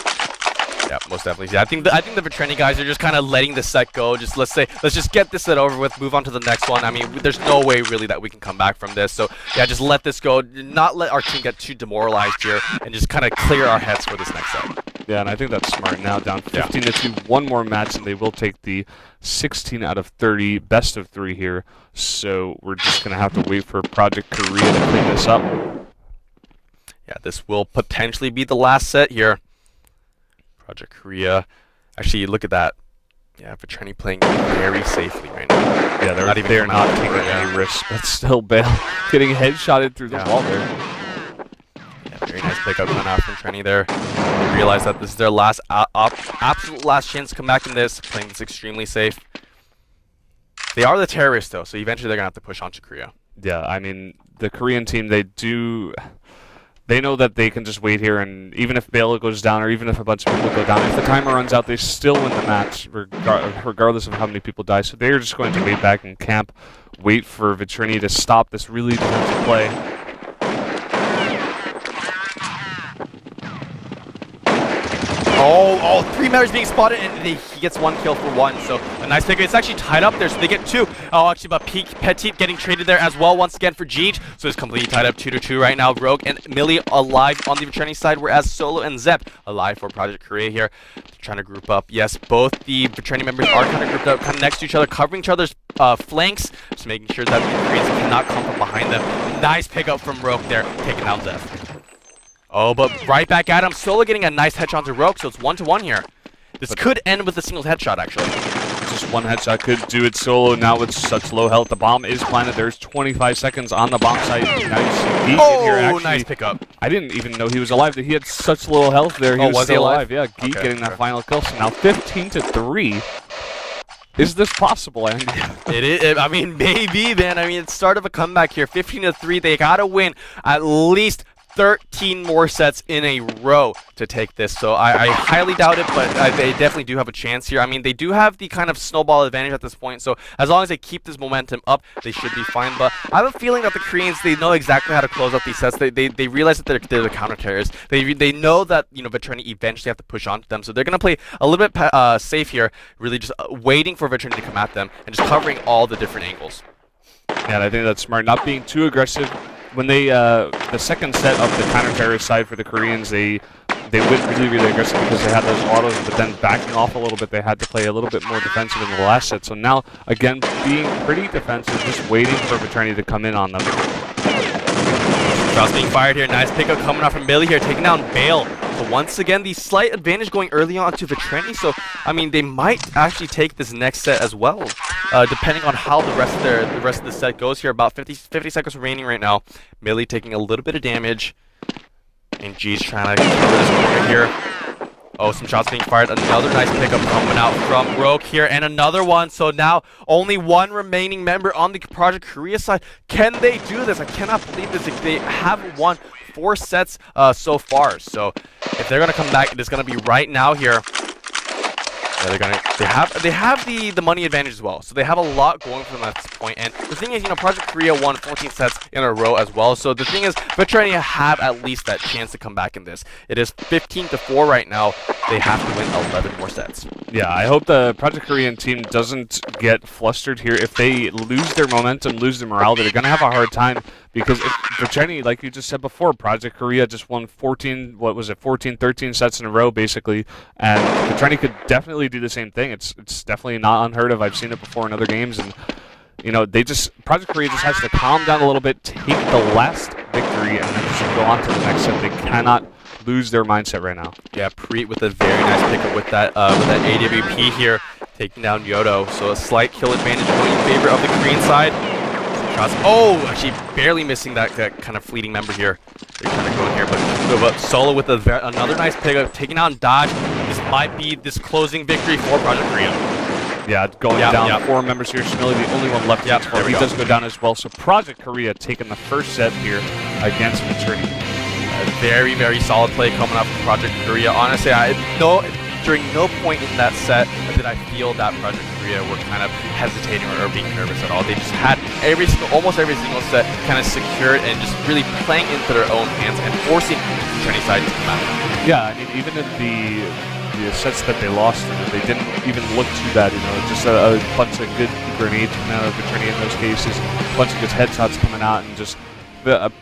Yeah, most definitely. Yeah, I think the Vitreni guys are just kind of letting the set go. Just let's just get this set over with, move on to the next one. I mean, there's no way really that we can come back from this. So yeah, just let this go. Not let our team get too demoralized here, and just kind of clear our heads for this next set. Yeah, and I think that's smart. Now down 15-2, one more match, and they will take the 16 out of 30, best of 3 here. So we're just gonna have to wait for Project Korea to clean this up. Yeah, this will potentially be the last set here. Project Korea. Actually, look at that. Yeah, Vitreni playing very safely right now. Yeah, they're not taking any risks, but still Bale getting headshotted through the wall there. Yeah, very nice pickup coming out from Vitreni there. They realize that this is their last, absolute last chance to come back in this, playing this extremely safe. They are the terrorists, though, so eventually they're going to have to push on to Korea. Yeah, I mean, the Korean team, they know that they can just wait here, and even if Bale goes down, or even if a bunch of people go down, if the timer runs out, they still win the match, regardless of how many people die. So they're just going to wait back and camp, wait for Vitreni to stop this really defensive play. Oh, 3 members being spotted, and he gets 1 kill for 1. So a nice pick. It's actually tied up there, so they get 2. Oh, actually, but Petit getting traded there as well once again for Jeej. So it's completely tied up 2-2 right now. Rogue and Millie alive on the Vitreni side, whereas Solo and Zep alive for Project Korea here. They're trying to group up. Yes, both the Vitreni members are kind of grouped up, kind of next to each other, covering each other's flanks, just making sure that the Koreans cannot come from behind them. Nice pickup from Rogue there, taking down Zep. Oh, but right back at him. Solo getting a nice headshot onto Rogue, so it's 1-1 here. This could end with a single headshot, actually. Just one headshot could do it. Solo now with such low health. The bomb is planted. There's 25 seconds on the bomb site. Now you see Geek in here. Actually, nice pickup. I didn't even know he was alive. He had such little health there. He was still alive. Yeah, Geek getting that final kill. So now 15-3. Is this possible, Andy? It is. I mean, maybe, man. I mean, it's start of a comeback here. 15-3. They got to win at least 13 more sets in a row to take this, so I highly doubt it, but they definitely do have a chance here. I mean, they do have the kind of snowball advantage at this point, so as long as they keep this momentum up, they should be fine. But I have a feeling that the Koreans, they know exactly how to close out these sets. They realize that they're the counter-terrorists. They know that, you know, Vitreni eventually have to push onto them, so they're going to play a little bit safe here, really just waiting for Vitreni to come at them and just covering all the different angles. Yeah, and I think that's smart, not being too aggressive. When they, the second set of the counter-terrorist side for the Koreans, they went really, really aggressive because they had those autos, but then backing off a little bit, they had to play a little bit more defensive in the last set. So now, again, being pretty defensive, just waiting for Vitreni to come in on them. Shots being fired here. Nice pickup coming out from Billy here, taking down Bale. So once again, the slight advantage going early on to Vitreni. So, I mean, they might actually take this next set as well, depending on how the rest of the set goes here. About 50 seconds remaining right now. Millie taking a little bit of damage. And G's trying to cover this corner here. Oh, some shots being fired. Another nice pickup coming out from Rogue here. And another one. So now only one remaining member on the Project Korea side. Can they do this? I cannot believe this. They have won 4 sets so far. So if they're going to come back, it is going to be right now here. Yeah, they have the money advantage as well, so they have a lot going for them at this point. And the thing is, you know, Project Korea won 14 sets in a row as well. So the thing is, Vitreni have at least that chance to come back in this. It is 15-4 right now. They have to win 11 more sets. Yeah, I hope the Project Korean team doesn't get flustered here. If they lose their momentum, lose their morale, they're going to have a hard time. Because if Vitreni, like you just said before, Project Korea just won 14, 13 sets in a row, basically. And Vitreni could definitely do the same thing. It's definitely not unheard of. I've seen it before in other games. And, you know, Project Korea just has to calm down a little bit, take the last victory, and then just go on to the next set. They cannot lose their mindset right now. Yeah, Preet with a very nice pickup with that AWP here, taking down Yodo. So a slight kill advantage going in favor of the Korean side. Shots. Oh, actually barely missing that kind of fleeting member here. They're trying to go in here, but Solo with another nice pickup, taking out Dodge. This might be this closing victory for Project Korea. Yeah, going down. 4 members here. Shamili, the only one left. He does go down as well. So Project Korea taking the first set here against Vitreni. Very, very solid play coming up from Project Korea. Honestly, I know during no point in that set did I feel that Project Korea were kind of hesitating or being nervous at all. They just had almost every single set kind of secured and just really playing into their own hands and forcing the Chinese side to come out. Yeah, I mean, even in the sets that they lost, they didn't even look too bad. Just a bunch of good grenades coming out of Vitrine in those cases, a bunch of good headshots coming out, and just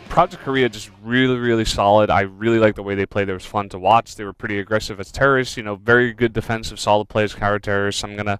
Project Korea just really, really solid. I really like the way they played. It was fun to watch. They were pretty aggressive as terrorists. Very good defensive, solid plays, counter terrorists. I'm gonna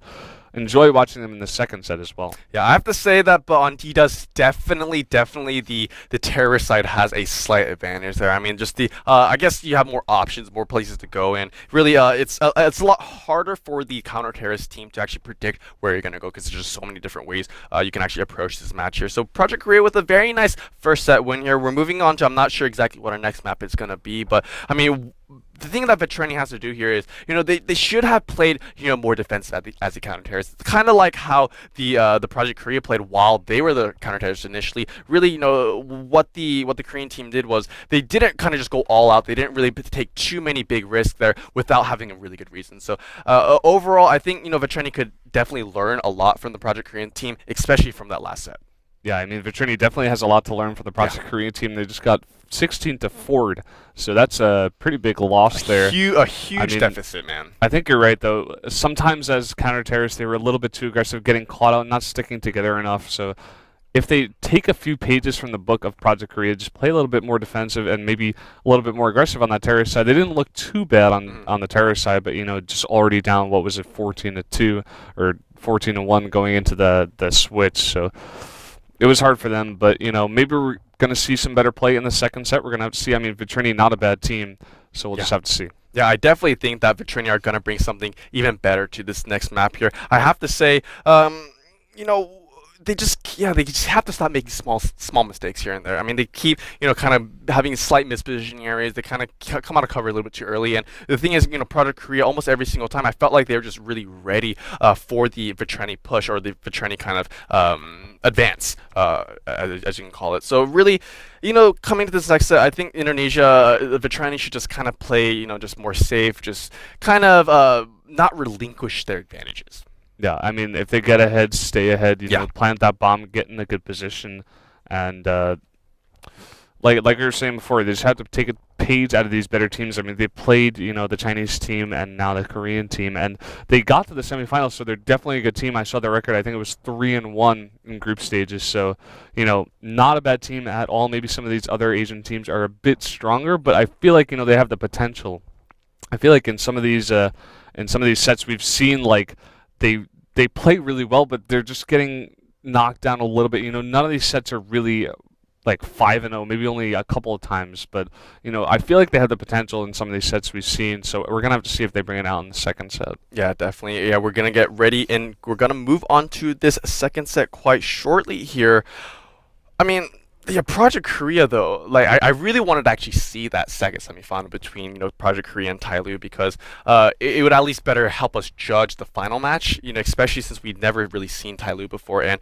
enjoy watching them in the second set as well. Yeah, I have to say that, but on D-Dust, definitely the terrorist side has a slight advantage there. I mean, just I guess you have more options, more places to go in. Really, it's a lot harder for the counter-terrorist team to actually predict where you're going to go because there's just so many different ways you can actually approach this match here. So Project Korea with a very nice first set win here. We're moving on to, I'm not sure exactly what our next map is going to be, but I mean, the thing that Vitrine has to do here is, they should have played, more defensive as the counter-terrorists. It's kind of like how the Project Korea played while they were the counter-terrorists initially. Really, what the Korean team did was they didn't kind of just go all out. They didn't really take too many big risks there without having a really good reason. So overall, I think Vitrine could definitely learn a lot from the Project Korean team, especially from that last set. Yeah, I mean, Vitrine definitely has a lot to learn from the Project Korea team. They just got 16-4, so that's a pretty big loss there. A huge deficit, man. I think you're right, though. Sometimes as counter-terrorists, they were a little bit too aggressive, getting caught out, not sticking together enough. So if they take a few pages from the book of Project Korea, just play a little bit more defensive and maybe a little bit more aggressive on that terrorist side. They didn't look too bad on the terrorist side, but, just already down, what was it, 14-2 or 14-1 going into the switch. So it was hard for them, but, maybe we're going to see some better play in the second set. We're going to have to see. I mean, Vitrine, not a bad team, so we'll just have to see. Yeah, I definitely think that Vitrine are going to bring something even better to this next map here. I have to say, they just have to stop making small mistakes here and there. I mean, they keep kind of having slight mispositioning areas. They kind of come out of cover a little bit too early. And the thing is, Project Korea, almost every single time, I felt like they were just really ready for the Vitrine push or the Vitrine kind of advance, as you can call it. So really, coming to this next set, I think Indonesia, Vitrine should just kind of play, just more safe, just kind of not relinquish their advantages. Yeah, I mean, if they get ahead, stay ahead. Plant that bomb, get in a good position, and like you were saying before, they just have to take a page out of these better teams. I mean, they played the Chinese team and now the Korean team, and they got to the semifinals, so they're definitely a good team. I saw their record. I think it was 3-1 in group stages. So not a bad team at all. Maybe some of these other Asian teams are a bit stronger, but I feel like they have the potential. I feel like in some of these sets we've seen like they play really well, but they're just getting knocked down a little bit. None of these sets are really like 5-0, maybe only a couple of times, but I feel like they have the potential in some of these sets we've seen. So we're gonna have to see if they bring it out in the second set. Yeah, definitely. Yeah, we're gonna get ready, and we're gonna move on to this second set quite shortly here. I mean, yeah, Project Korea though, like I really wanted to actually see that second semifinal between Project Korea and Tyloo because it would at least better help us judge the final match, especially since we've never really seen Tyloo before. And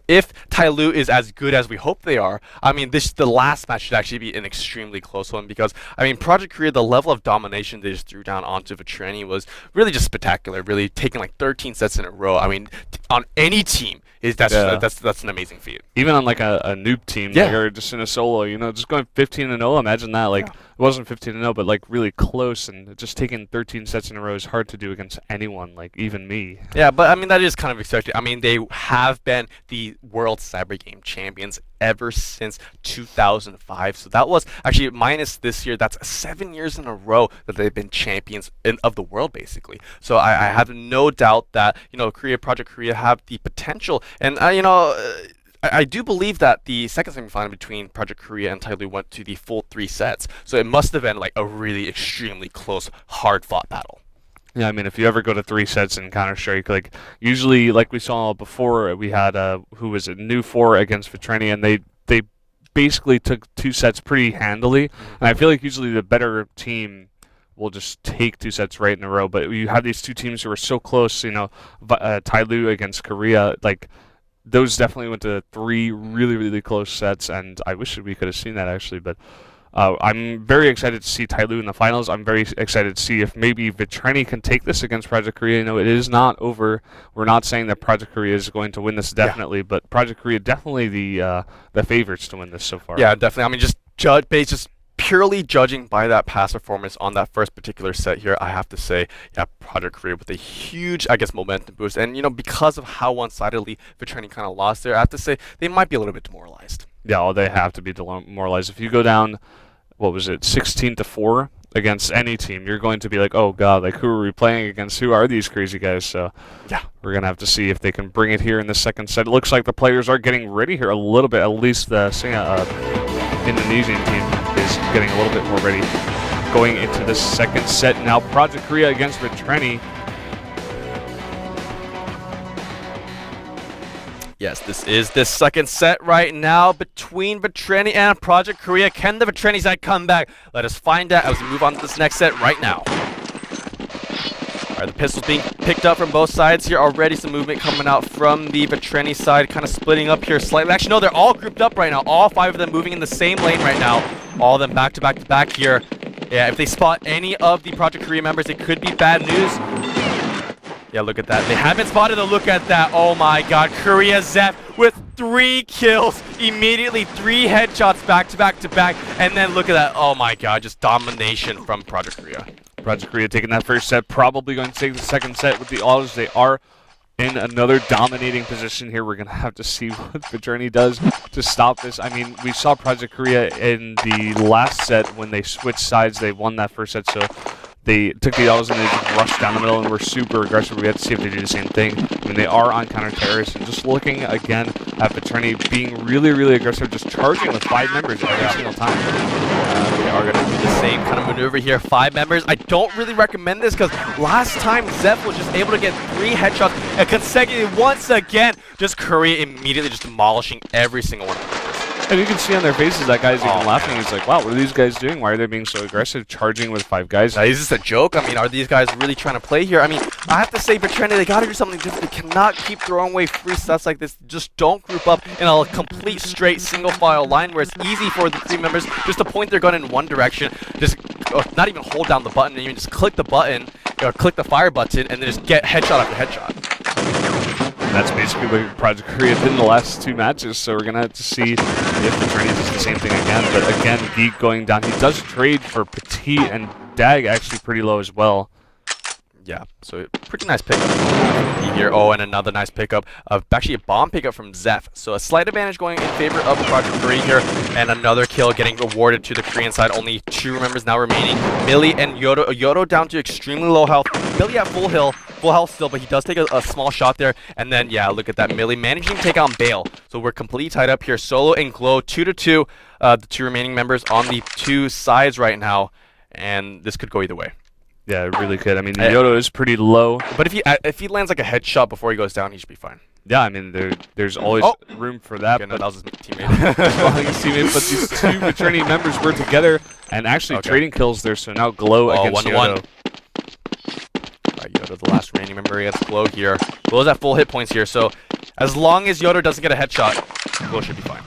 if Tyloo is as good as we hope they are, I mean the last match should actually be an extremely close one because I mean Project Korea, the level of domination they just threw down onto Vitrine was really just spectacular. Really taking like 13 sets in a row. I mean on any team. That's an amazing feat. Even on like a noob team, or just in a solo, just going 15-0. Imagine that. Like it wasn't 15-0, but like really close, and just taking 13 sets in a row is hard to do against anyone, like even me. Yeah, but I mean that is kind of expected. I mean they have been the World Cyber Game champions ever since 2005. So that was actually minus this year. That's 7 years in a row that they've been champions of the world, basically. So I have no doubt that Project Korea have the potential, and I do believe that the second semifinal between Project Korea and Tyloo went to the full 3 sets. So it must have been like a really extremely close, hard-fought battle. Yeah, I mean, if you ever go to 3 sets in Counter-Strike, like usually, like we saw before, we had who was it, New 4 against Vitrine, and they basically took 2 sets pretty handily. And I feel like usually the better team will just take 2 sets right in a row. But you have these 2 teams who are so close, Tyloo against Korea, like those definitely went to 3 really, really close sets, and I wish we could have seen that actually. But I'm very excited to see Tyloo in the finals. I'm very excited to see if maybe Vitreni can take this against Project Korea. You know, it is not over. We're not saying that Project Korea is going to win this definitely, but Project Korea definitely the favorites to win this so far. Yeah, definitely. I mean, just purely judging by that past performance on that first particular set here, I have to say, yeah, Project Korea with a huge, I guess, momentum boost. And, you know, because of how one-sidedly Vitreni kind of lost there, I have to say they might be a little bit demoralized. Yeah, well, they have to be demoralized. If you go down, what was it, 16-4 against any team, you're going to be like, oh god, like who are we playing against? Who are these crazy guys? So yeah, we're gonna have to see if they can bring it here in the second set. It looks like the players are getting ready here a little bit. At least the Indonesian team is getting a little bit more ready going into the second set. Now Project Korea against Vitreni. Yes, this is the second set right now between Vitreni and Project Korea. Can the Vitreni side come back? Let us find out as we move on to this next set right now. All right, the pistols being picked up from both sides here. Already some movement coming out from the Vitreni side, kind of splitting up here slightly. Actually, no, they're all grouped up right now. All 5 of them moving in the same lane right now. All of them back to back to back here. Yeah, if they spot any of the Project Korea members, it could be bad news. Yeah, look at that. They haven't spotted a look at that. Oh my god. Korea Zeph with 3 kills. Immediately 3 headshots back to back to back. And then look at that. Oh my god. Just domination from Project Korea. Project Korea taking that first set. Probably going to take the second set with the autos. They are in another dominating position here. We're going to have to see what Vitreni does to stop this. I mean, we saw Project Korea in the last set when they switched sides. They won that first set. So they took the autos and they just rushed down the middle and were super aggressive. We have to see if they do the same thing. I mean, they are on counter-terrorists, and just looking again at Vitreni being really, really aggressive, just charging with 5 members every single time. They are going to do the same kind of maneuver here. 5 members. I don't really recommend this because last time Zeph was just able to get 3 headshots and consecutively once again. Just Korea immediately just demolishing every single one of them. And you can see on their faces that guy's even laughing. He's like, wow, what are these guys doing? Why are they being so aggressive, charging with 5 guys? Is this a joke? I mean, are these guys really trying to play here? I mean, I have to say, Vitreni, they got to do something different. They cannot keep throwing away free sets like this. Just don't group up in a complete straight single file line where it's easy for the 3 members just to point their gun in one direction. Just not even hold down the button, and even just click the button, or click the fire button, and then just get headshot after headshot. And that's basically what Project Korea did in the last 2 matches, so we're going to have to see if Vitreni does the same thing again. But again, Geek going down. He does trade for Petit, and Dag actually pretty low as well. Yeah, so pretty nice pickup here. Oh, and another nice pickup of actually a bomb pickup from Zeph. So a slight advantage going in favor of Project Korea here, and another kill getting rewarded to the Korean side. Only 2 members now remaining. Millie and Yodo. Yodo down to extremely low health. Millie at full health still, but he does take a small shot there. And then, yeah, look at that. Millie managing to take on Bale. So we're completely tied up here. Solo and Glow 2-2. The 2 remaining members on the 2 sides right now, and this could go either way. Yeah, it really could. I mean, the Yodo is pretty low. But if he lands like a headshot before he goes down, he should be fine. Yeah, I mean, there's always room for that. Okay, no, that was his teammate. But these 2 Vitreni members were together and actually trading kills there. So now Glow against Yodo. Alright, Yodo, the last remaining member against Glow here. Glow's at full hit points here, so as long as Yodo doesn't get a headshot, Glow should be fine.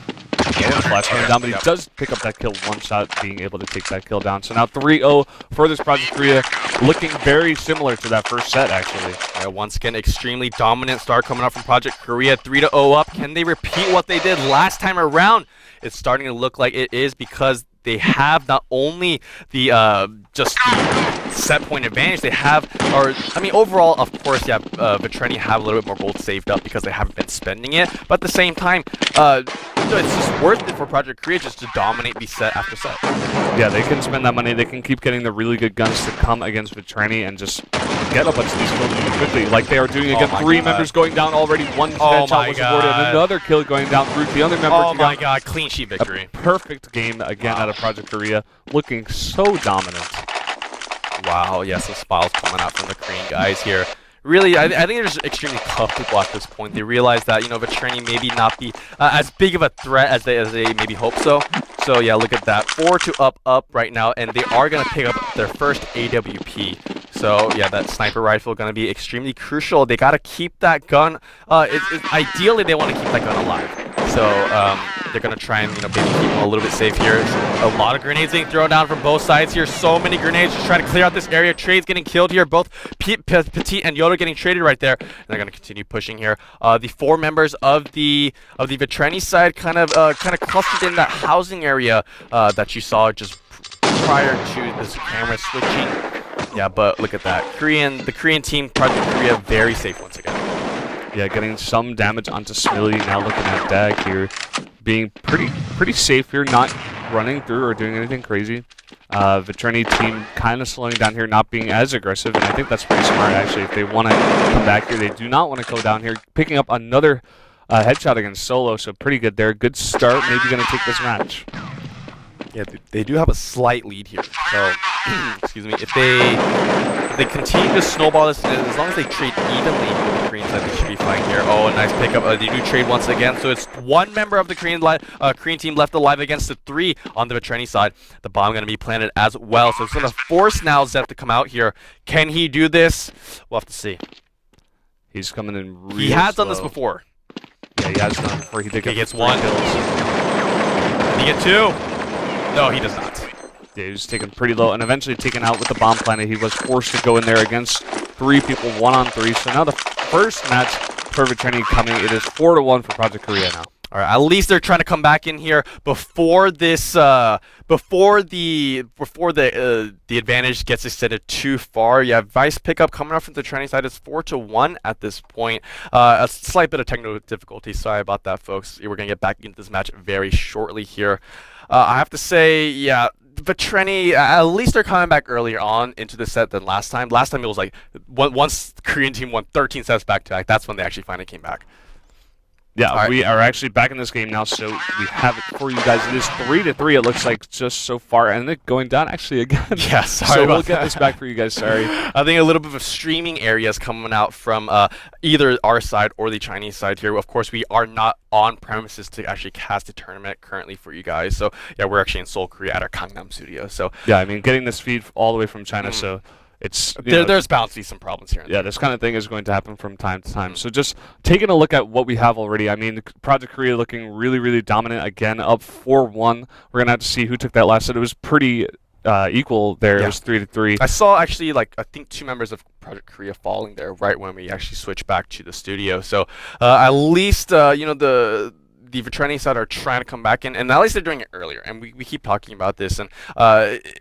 Flash coming down, but he does pick up that kill, 1 shot, being able to take that kill down. So now 3-0 for this Project Korea, looking very similar to that first set, actually. Yeah, once again, extremely dominant start coming up from Project Korea, 3-0 up. Can they repeat what they did last time around? It's starting to look like it is, because they have not only the just the set point advantage, they have, overall, of course, yeah, Vitreni have a little bit more gold saved up because they haven't been spending it, but at the same time, it's just worth it for Project Korea just to dominate the set after set. Yeah, they can spend that money, they can keep getting the really good guns to come against Vitreni and just get a bunch of these kills really quickly, like they are doing again. 3 members going down already, 1 headshot was awarded, and another kill going down through the other member. Oh my god, clean sheet victory. A perfect game again out of Project Korea, looking so dominant. Wow, yeah, some smiles coming out from the Korean guys here. Really, I think they're just extremely tough people at this point. They realize that, Vitreni maybe not be as big of a threat as they maybe hope so. So yeah, look at that. 4-2 up right now, and they are going to pick up their first AWP. So yeah, that sniper rifle going to be extremely crucial. They got to keep that gun. Ideally, they want to keep that gun alive. So they're going to try and, maybe keep them a little bit safe here. A lot of grenades being thrown down from both sides here. So many grenades just trying to clear out this area. Trades getting killed here. Both Petit and Yoda getting traded right there. And they're going to continue pushing here. The 4 members of the Vitreni side kind of clustered in that housing area that you saw just prior to this camera switching. Yeah, but look at that. The Korean team, Project Korea, very safe once again. Yeah, getting some damage onto Smiley. Now looking at Dag here, being pretty safe here, not running through or doing anything crazy. Vitreni team kind of slowing down here, not being as aggressive, and I think that's pretty smart actually. If they want to come back here, they do not want to go down here. Picking up another headshot against Solo, so pretty good there. Good start, maybe going to take this match. Yeah, they do have a slight lead here. So, excuse me, if they continue to snowball this, as long as they trade evenly with the Korean side, they should be fine here. Oh, a nice pickup. They do trade once again. So it's 1 member of the Korean team left alive against the 3 on the Vitreni side. The bomb going to be planted as well. So it's going to force now Zef to come out here. Can he do this? We'll have to see. He's coming in really He has slow. done this before. Yeah, he has done it before. He gets 3 1. kills. Did he get 2? No, he does not. Yeah, he was taken pretty low and eventually taken out with the bomb planet. He was forced to go in there against 3 people, 1-on-3. So now the first match for Vitreni coming. It is 4-1 for Project Korea now. All right, at least they're trying to come back in here before this, before the advantage gets extended too far. Yeah, Vice pickup coming up from the Vitreni side. It's 4-1 at this point. A slight bit of technical difficulty. Sorry about that, folks. We're gonna get back into this match very shortly here. I have to say, yeah, Vitreni, at least they're coming back earlier on into the set than last time. Last time it was like once the Korean team won 13 sets back to back. That's when they actually finally came back. Yeah, we are actually back in this game now, so we have it for you guys. It is 3-3, it looks like, just so far, and it going down actually again. Yeah, sorry so about we'll get this back for you guys, sorry. I think a little bit of streaming areas coming out from either our side or the Chinese side here. Of course, we are not on premises to actually cast a tournament currently for you guys. So, yeah, we're actually in Seoul, Korea at our Gangnam studio. So, yeah, I mean, getting this feed all the way from China, so... There's bound to be some problems here. Yeah, this kind of thing is going to happen from time to time. So just taking a look at what we have already, I mean, Project Korea looking really, really dominant again, up 4-1. We're going to have to see who took that last set. It was pretty equal there. Yeah. It was 3-3. I saw actually, I think 2 members of Project Korea falling there right when we actually switched back to the studio. So at least, the Vitreni side are trying to come back in, and at least they're doing it earlier, and we keep talking about this, and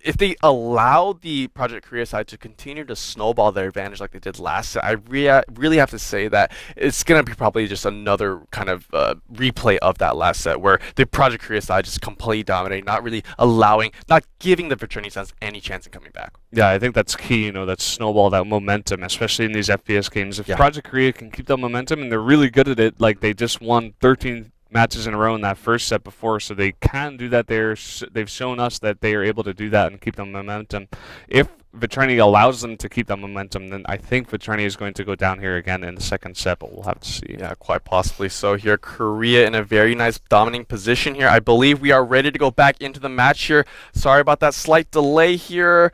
if they allow the Project Korea side to continue to snowball their advantage like they did last set, I really have to say that it's going to be probably just another kind of replay of that last set, where the Project Korea side just completely dominating, not really not giving the Vitreni side any chance in coming back. Yeah, I think that's key, that snowball, that momentum, especially in these FPS games. If Project Korea can keep that momentum, and they're really good at it, like they just won 13 matches in a row in that first set before, so they can do that. They've shown us that they are able to do that and keep the momentum. If Vitreni allows them to keep that momentum, then I think Vitreni is going to go down here again in the second set, but we'll have to see. Yeah, quite possibly so here. Korea in a very nice dominating position here. I believe we are ready to go back into the match here. Sorry about that slight delay here.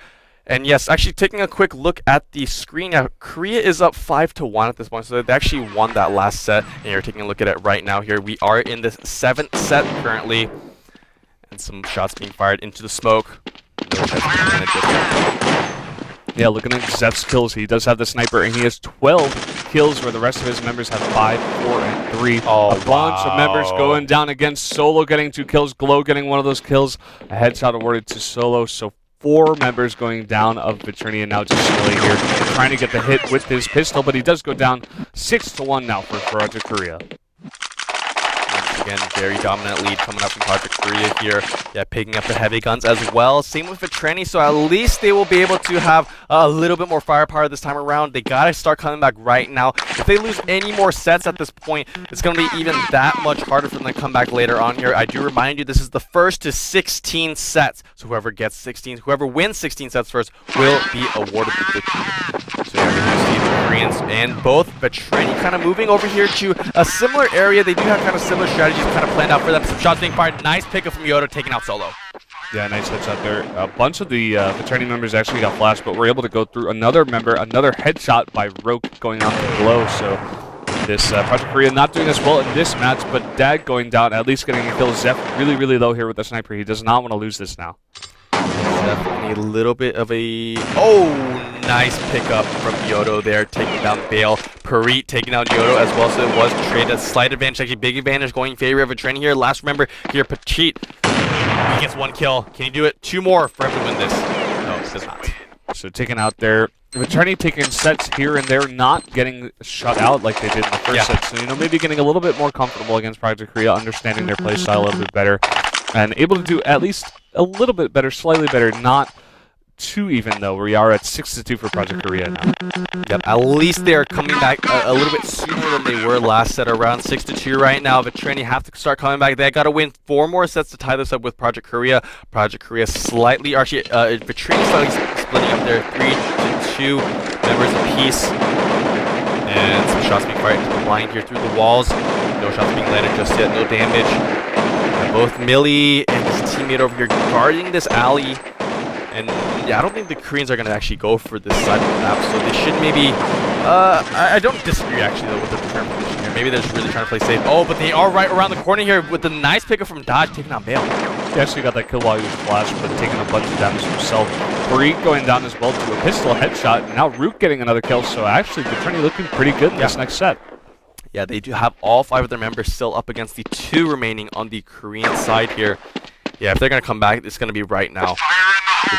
And yes, actually taking a quick look at the screen now, Korea is up 5-1 at this point, so they actually won that last set. And you're taking a look at it right now here. We are in the 7th set currently, and some shots being fired into the smoke. Yeah, looking at Zef's kills, he does have the sniper, and he has 12 kills, where the rest of his members have 5, 4, and 3. Oh, a bunch of members going down against Solo, getting 2 kills, Glow getting one of those kills. A headshot awarded to Solo, so 4 members going down of Vitreni, and now just Smiley here trying to get the hit with his pistol, but he does go down 6-1 now for Project Korea. Once again, very dominant lead coming up from Project Korea here. Yeah, picking up the heavy guns as well. Same with Vitreni, so at least they will be able to have a little bit more firepower this time around. They gotta start coming back right now. If they lose any more sets at this point, it's gonna be even that much harder for them to come back later on here. I do remind you, this is the first to 16 sets. So whoever wins 16 sets first will be awarded the victory. So yeah, we do see the Koreans and both Vitreni kind of moving over here to a similar area. They do have kind of similar strategies kind of planned out for them. Some shots being fired. Nice pickup from Yoda, taking out Solo. Yeah, nice headshot there. A bunch of the Vitreni members actually got flashed, but we're able to go through another member, another headshot by Roke going out the Glow. So this. Project Korea not doing as well in this match, but Dag going down, at least getting a kill. Zeph really, really low here with the sniper. He does not want to lose this now. Definitely a little bit of a... Oh, nice pickup from Yodo there, taking down Bale. Parit taking down Yodo as well, so it was traded. A slight advantage, actually big advantage going in favor of a trend here. Last remember here, Petit, he gets 1 kill. Can he do it? 2 more for him to win this. No, he does not. So taken out there. Returning taking sets here and there, not getting shut out like they did in the first set. So, you know, maybe getting a little bit more comfortable against Project Korea, understanding their play style a little bit better, and able to do at least a little bit better, slightly better, not too even though. We are at 6-2 for Project Korea now. Yep, at least they're coming back a little bit sooner than they were last set, around 6-2 right now. Vitreni have to start coming back. They got to win 4 more sets to tie this up with Project Korea. Project Korea slightly, actually, Vitreni slightly splitting up there, 3-2 members apiece. And some shots being fired into the blind here through the walls. No shots being landed just yet, no damage. And both Millie and his teammate over here guarding this alley. And yeah, I don't think the Koreans are going to actually go for this side of the map, so they should maybe... I don't disagree actually though with the current position here. Maybe they're just really trying to play safe. Oh, but they are right around the corner here with the nice pickup from Dodge taking on Bale. He actually got that kill while he was flashed, but taking a bunch of damage himself. Farid going down as well to a pistol headshot, and now Rook getting another kill, so actually Vitreni looking pretty good in this next set. Yeah, they do have all 5 of their members still up against the 2 remaining on the Korean side here. Yeah, if they're going to come back, it's going to be right now.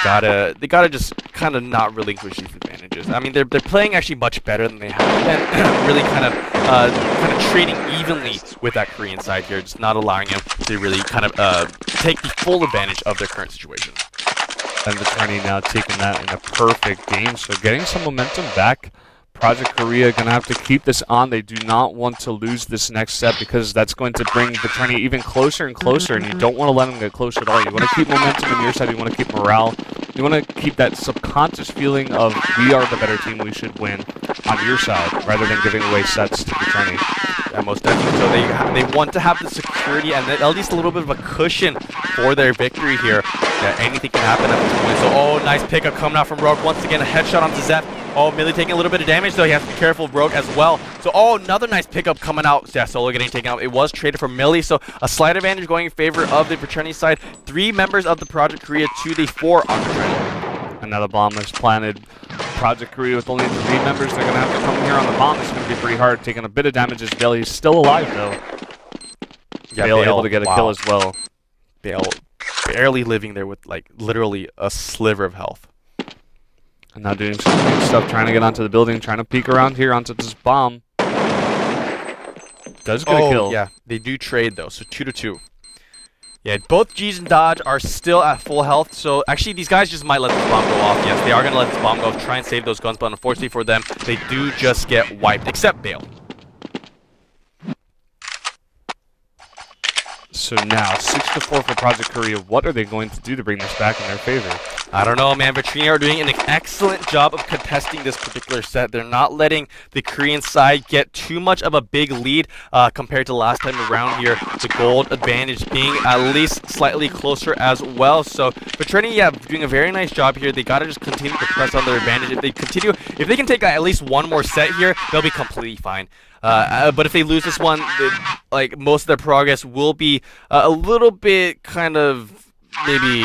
They gotta just kind of not relinquish these advantages. I mean, they're playing actually much better than they have been. Really kind of trading evenly with that Korean side here, just not allowing them to really kind of take the full advantage of their current situation. And Vitreni now taking that in a perfect game, so getting some momentum back. Project Korea going to have to keep this on. They do not want to lose this next set because that's going to bring Vitreni even closer and closer, and you don't want to let them get close at all. You want to keep momentum on your side. You want to keep morale. You want to keep that subconscious feeling of we are the better team, we should win on your side, rather than giving away sets to Vitreni. Yeah, most definitely. So they want to have the security and at least a little bit of a cushion for their victory here. Yeah, anything can happen at this point. So, oh, nice pickup coming out from Rogue. Once again, a headshot onto Zeph. Oh, Millie taking a little bit of damage, though. He has to be careful of Rogue as well. So, oh, another nice pickup coming out. Yeah, Solo getting taken out. It was traded for Millie, so a slight advantage going in favor of the Vitreni side. 3 members of the Project Korea to the 4 on Vitreni. Another bomb is planted. Project Korea with only 3 members. They're going to have to come here on the bomb. It's going to be pretty hard. Taking a bit of damage as Bale. He's still alive, though. Yeah, Bale able to get a kill as well. Bale barely living there with, like, literally a sliver of health. And now doing some good stuff, trying to get onto the building, trying to peek around here onto this bomb. Does get a kill. Yeah, they do trade, though, so 2-2. Yeah, both G's and Dodge are still at full health, so actually these guys just might let this bomb go off. Yes, they are going to let this bomb go off, try and save those guns, but unfortunately for them, they do just get wiped, except Bale. So now, 6-4 for Project Korea. What are they going to do to bring this back in their favor? I don't know, man. Vitreni are doing an excellent job of contesting this particular set. They're not letting the Korean side get too much of a big lead compared to last time around here. The gold advantage being at least slightly closer as well. So Vitreni, yeah, doing a very nice job here. They got to just continue to press on their advantage. If they can take at least 1 more set here, they'll be completely fine. But if they lose this one, like most of their progress will be a little bit kind of maybe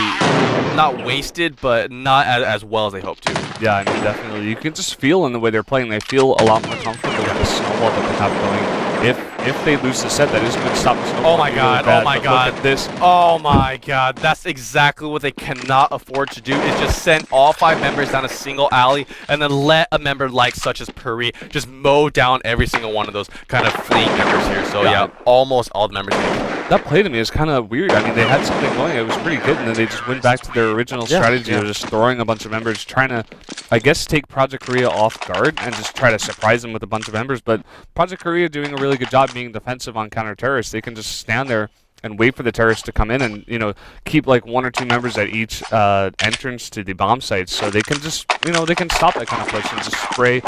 not wasted, but not as well as they hope to. Yeah, I mean, definitely. You can just feel in the way they're playing. They feel a lot more comfortable with the snowball that they have going. If they lose the set, that is going to stop the snowball. Oh my god, oh my god. Look at this. Oh my god, that's exactly what they cannot afford to do, is just send all 5 members down a single alley and then let a member like such as Puri just mow down every single one of those kind of fleeing members here. So yeah, almost all the members. That play to me is kind of weird. I mean, they had something going. It was pretty good, and then they just went back to their original strategy of just throwing a bunch of members, trying to, I guess, take Project Korea off guard and just try to surprise them with a bunch of members. But Project Korea doing a really good job being defensive on counter-terrorists. They can just stand there and wait for the terrorists to come in and, you know, keep like 1 or 2 members at each entrance to the bomb sites, so they can just, you know, they can stop that kind of push and just spray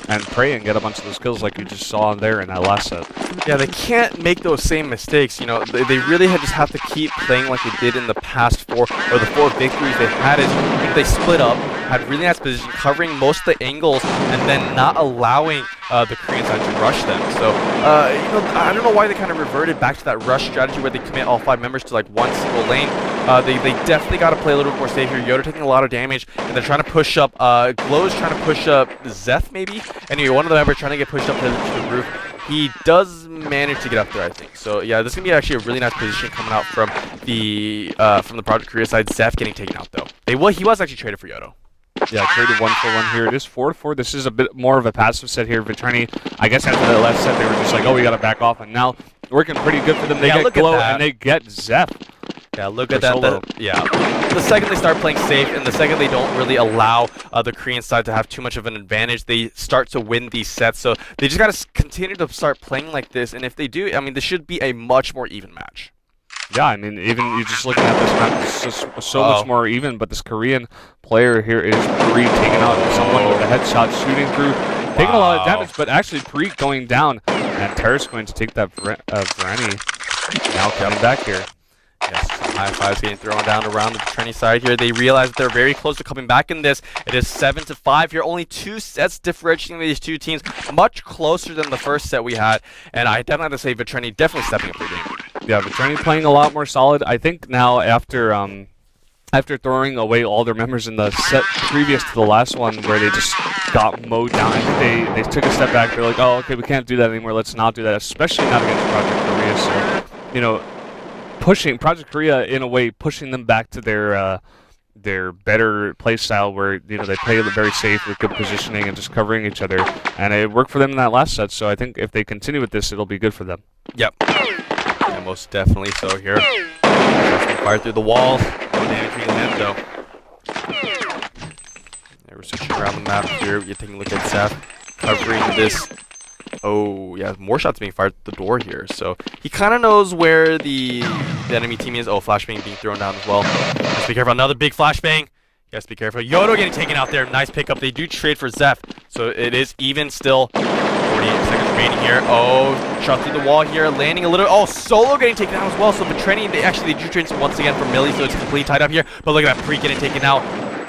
and pray and get a bunch of those kills like you just saw there in that last set. Yeah, they can't make those same mistakes. You know, they really just have to keep playing like they did in the past 4 or the 4 victories they had. Is they split up, had really nice position, covering most of the angles, and then not allowing the Korean side to rush them. So, you know, I don't know why they kind of reverted back to that rush strategy where they commit all 5 members to like one single lane. They definitely got to play a little bit more safe here. Yoda taking a lot of damage, and they're trying to push up. Glow's trying to push up Zeth maybe. Anyway, one of the members trying to get pushed up to the roof. He does manage to get up there, I think. So yeah, this is gonna be actually a really nice position coming out from the Project Korea side. Zeth getting taken out though. He was actually traded for Yodo. Yeah, traded 1-for-1 here. It is 4-4. This is a bit more of a passive set here. Vitrani, I guess after the last set, they were just like, oh, we got to back off. And now, working pretty good for them. They get Glow, and they get Zeph. Yeah, look at that. Yeah. The second they start playing safe, and the second they don't really allow the Korean side to have too much of an advantage, they start to win these sets. So they just got to continue to start playing like this. And if they do, I mean, this should be a much more even match. Yeah, I mean, even you just looking at this map, it's just so much more even. But this Korean player here is Pre taking out someone with a headshot, shooting through, taking a lot of damage, but actually Pre going down. And Terra's going to take that Vrani. Now coming back here. Yes, some high fives getting thrown down around the Trini side here. They realize that they're very close to coming back in this. It is 7-5 here. Only 2 sets differentiating these two teams. Much closer than the first set we had. And I definitely have to say Vitrani definitely stepping up their game. Yeah, Vitrani playing a lot more solid. I think now after throwing away all their members in the set previous to the last one where they just got mowed down, I think they took a step back. They're like, oh, okay, we can't do that anymore. Let's not do that, especially not against Project Korea. So, you know, pushing Project Korea in a way, pushing them back to their better play style where, you know, they play very safe with good positioning and just covering each other. And it worked for them in that last set, so I think if they continue with this, it'll be good for them. Yep. Yeah, most definitely so here. Fire through the walls. No damage being landed though. Yeah, we're switching around the map here. You're taking a look at Seth covering this. Oh, yeah, more shots being fired at the door here. So he kind of knows where the enemy team is. Oh, flashbang being thrown down as well. Just be careful. Another big flashbang. Yes, be careful. Yodo getting taken out there. Nice pickup. They do trade for Zeph. So it is even still. 48 seconds remaining here. Oh, shot through the wall here. Landing a little. Oh, Solo getting taken out as well. So Vitrani, they do trade once again for Millie. So it's completely tied up here. But look at that. Pre getting taken out.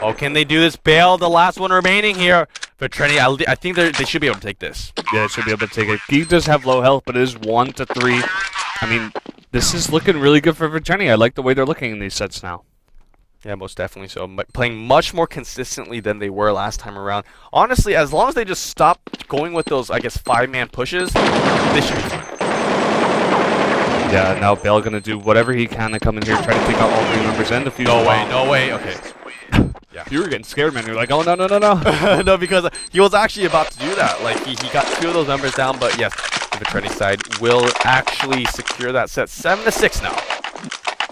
Oh, can they do this? Bale, the last one remaining here. Vitrani, I think they should be able to take this. Yeah, they should be able to take it. Geek does have low health, but it is 1-3. I mean, this is looking really good for Vitrani. I like the way they're looking in these sets now. Yeah, most definitely so. Playing much more consistently than they were last time around. Honestly, as long as they just stop going with those, I guess, 5-man pushes, they should be fine. Yeah, now Bale going to do whatever he can to come in here, try to take out all 3 members and defuse. No way. Okay. Yeah. You were getting scared, man. You're like, oh, no. No, because he was actually about to do that. Like, he got 2 of those members down, but yes, the Vitrani side will actually secure that set. 7-6 now.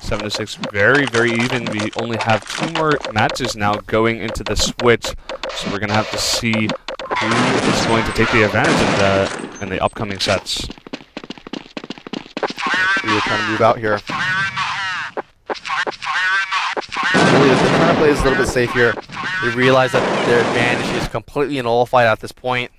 7-6, very, very even. We only have 2 more matches now going into the switch, so we're going to have to see who is going to take the advantage in the upcoming sets. We were trying to move out here. Really, they're trying to play this a little bit safe here. They realize that their advantage is completely nullified at this point.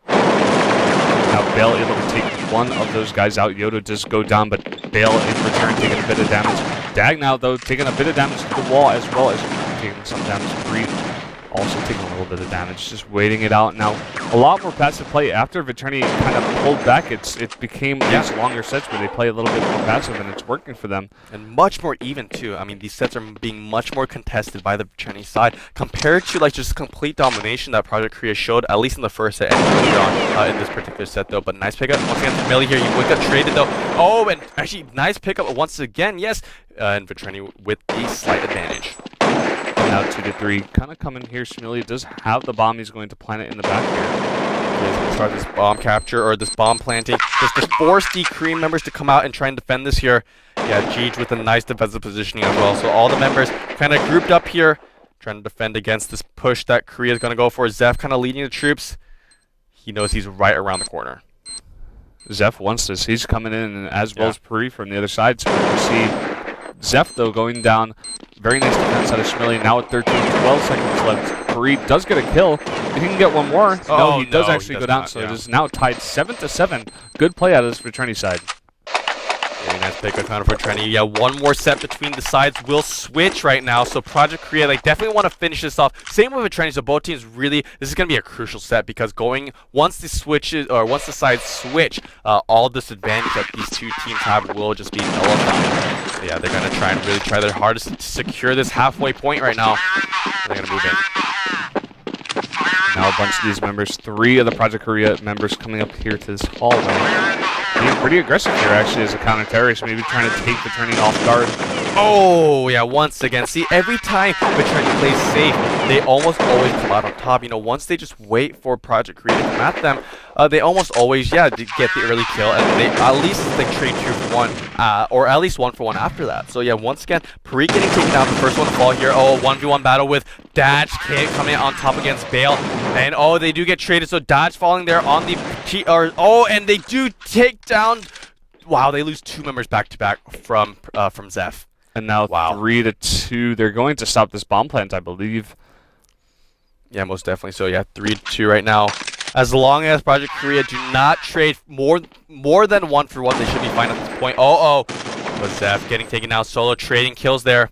Now Bale able to take one of those guys out. Yodo does go down, but Bale in return taking a bit of damage. Dag now, though, taking a bit of damage to the wall as well as taking some damage. Free also taking a little bit of damage, just waiting it out. Now, a lot more passive play. After Vitrani kind of pulled back, it became these longer sets where they play a little bit more passive, and it's working for them. And much more even, too. I mean, these sets are being much more contested by the Vitrani side compared to, like, just complete domination that Project Korea showed, at least in the first set and later on in this particular set, though. But nice pickup. Once again, Millie here. You would get traded, though. Oh, and actually, nice pickup once again, yes. And Vitrani with the slight advantage. Now 2-3, kind of coming here. Shmili does have the bomb. He's going to plant it in the back here. He's going to start this bomb capture, or this bomb planting. Just to force the Korean members to come out and try and defend this here. Yeah, Jeej with a nice defensive positioning as well. So all the members kind of grouped up here, trying to defend against this push that Korea is going to go for. Zeph kind of leading the troops. He knows he's right around the corner. Zeph wants this. He's coming in, as well as Puri from the other side. So we see Zeph, though, going down. Very nice defense out of Shmili. Now at 12 seconds left. Puri does get a kill. He can get one more. No, he does actually go down. So it is now tied 7-7. Good play out of this Vitrani side. And nice pick up counter for Trini. Yeah, one more set between the sides will switch right now. So Project Korea, like, definitely want to finish this off. Same with Trini. So both teams really, this is going to be a crucial set because once the sides switch, all disadvantage that these two teams have will just be nullified. So yeah, they're going to try and really try their hardest to secure this halfway point right now. They're going to move in. Now a bunch of these members, 3 of the Project Korea members coming up here to this hallway. Being pretty aggressive here, actually, as a counter-terrorist, maybe trying to take the turning off guard. Oh, yeah, once again. See, every time Vitreni plays safe, they almost always come out on top. You know, once they just wait for Project Korea to come at them, they almost always, yeah, get the early kill, and they at least like trade 2 for 1, or at least 1 for 1 after that. So, yeah, once again, Pari getting taken down, the first one to fall here. Oh, 1v1 battle with Dodge Kid coming on top against Bale. And, oh, they do get traded, so Dodge falling there on the... and they do take down... Wow, they lose 2 members back-to-back from Zeph. And now 3-2. They're going to stop this bomb plant, I believe. Yeah, most definitely. So, yeah, 3-2 right now. As long as Project Korea do not trade more than 1 for 1, they should be fine at this point. But Zeph getting taken down. Solo trading kills there.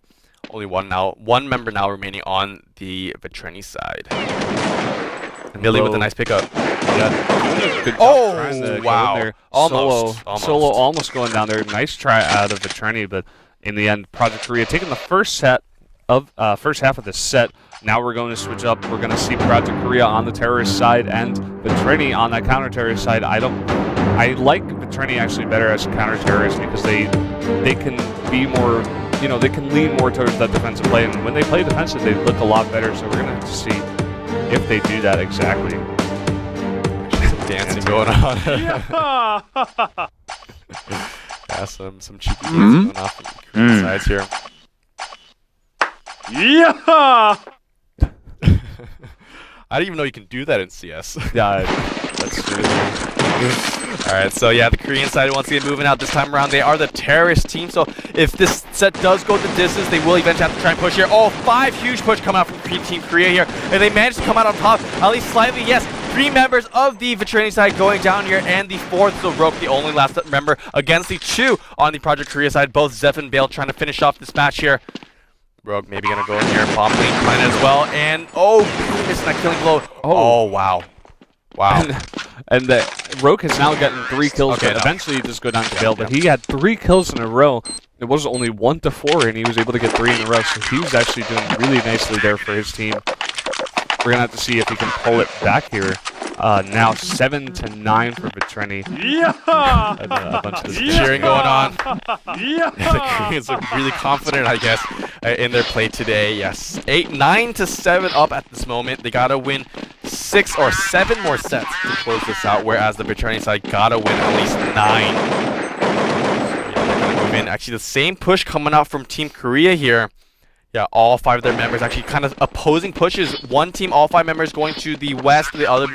Only one member now remaining on the Vitreni side. And Millie with a nice pickup. Yeah, good job trying to wow. go in there. Almost. Solo almost going down there. Nice try out of Vitreni, but in the end, Project Korea taking the first half of the set. Now we're going to switch up. We're going to see Project Korea on the terrorist side and Vitreni on that counter-terrorist side. I like Vitreni actually better as a counter-terrorist because they can be more, they can lean more towards that defensive play. And when they play defensive, they look a lot better. So we're going to have to see if they do that exactly. Dancing going on. Yeah, some cheeky dancing going off the Korean sides here. Yeah! I didn't even know you can do that in CS. Yeah, that's true. Alright, so yeah, the Korean side once again moving out this time around. They are the terrorist team, so if this set does go the distance, they will eventually have to try and push here. Oh, 5 huge push coming out from Team Korea here. And they managed to come out on top, at least slightly, yes. 3 members of the Vitreni side going down here, and the 4th, so Roke, the only last member against the 2 on the Project Korea side. Both Zeph and Bale trying to finish off this match here. Rogue maybe gonna go in here, bomb lane plan as well, and missing that killing blow. Oh wow. And Rogue has now gotten 3 kills, but eventually he just go down to Bale, but he had 3 kills in a row. It was only 1 to 4, and he was able to get 3 in a row, so he was actually doing really nicely there for his team. We're gonna have to see if he can pull it back here. Now 7-9 for Vitreni. Yeah! And, a bunch of cheering going on. Yeah! The Koreans look really confident, I guess, in their play today. Yes, 9-7 up at this moment. They gotta win 6 or 7 more sets to close this out, whereas the Vitreni side gotta win at least 9. Yeah, they're gonna move in. Actually, the same push coming out from Team Korea here. Yeah, all 5 of their members actually kind of opposing pushes. One team, all 5 members going to the west, the other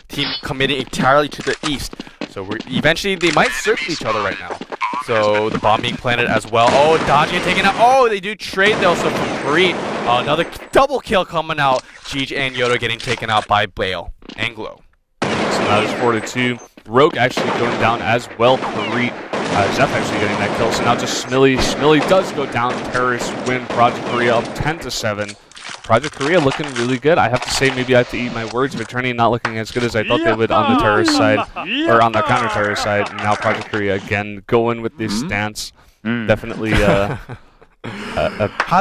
team committing entirely to the east. So eventually they might circle each other right now. So the bomb being planted as well. Oh, dodging and taking out. Oh, they do trade though. So from Pari, another double kill coming out. Jeej and Yoda getting taken out by Bale and Glow. So now there's 4-2. Rogue actually going down as well. Pari. Zeph actually getting that kill, so now just Smilly. Smilly does go down. Terrorists win. Project Korea up 10-7. Project Korea looking really good. I have to say, maybe I have to eat my words. Vitreni not looking as good as I thought they would on the terrorist side, or on the counter-terrorist side. And now Project Korea again going with this stance. Definitely how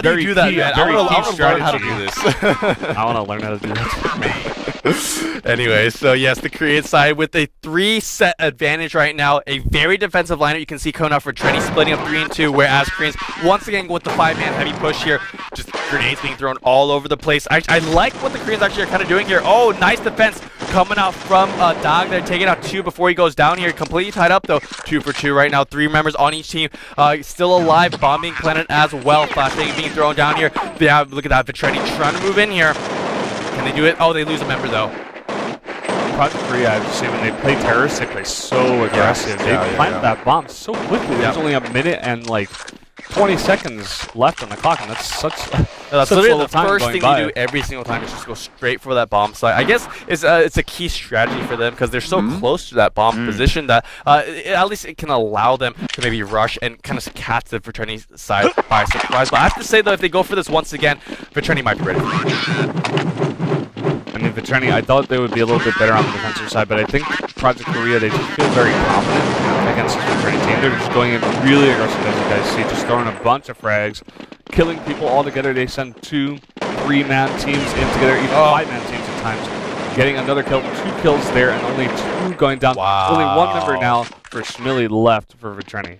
do you do that, man? I want to learn how to do this. I want to learn how to do that. Anyway, so yes, the Korean side with a 3-set advantage right now. A very defensive lineup you can see coming out for Vitreni, splitting up 3 and 2, whereas Koreans once again with the 5-man heavy push here. Just grenades being thrown all over the place. I like what the Koreans actually are kind of doing here. Oh, nice defense coming out from Dog. They're taking out 2 before he goes down here. Completely tied up though. 2 for 2 right now. 3 members on each team. Still alive. Bombing planet as well. Flashbang being thrown down here. Yeah, look at that. Vitreni trying to move in here. Can they do it? Oh, they lose a member though. Project Korea, I have to say, when they play terrorists, they play so aggressive. They plant that bomb so quickly. There's only a minute and like 20 seconds left on the clock, and that's such That's Such literally little the time first going thing by. they do every single time is just go straight for that bomb site. I guess it's a key strategy for them because they're so close to that bomb position that at least it can allow them to maybe rush and kind of catch the Vitreni side by surprise. But I have to say though, if they go for this once again, Vitreni might be ready for it. I mean, Vitreni, I thought they would be a little bit better on the defensive side, but I think Project Korea, they just feel very confident against this Vitreni team. They're just going in really aggressive, as you guys see, just throwing a bunch of frags, killing people all together. They send 2, 3-man teams in together, even 5-man teams at times. Getting another kill, 2 kills there, and only 2 going down. Wow. Only 1 member now for Schmilly left for Vitreni.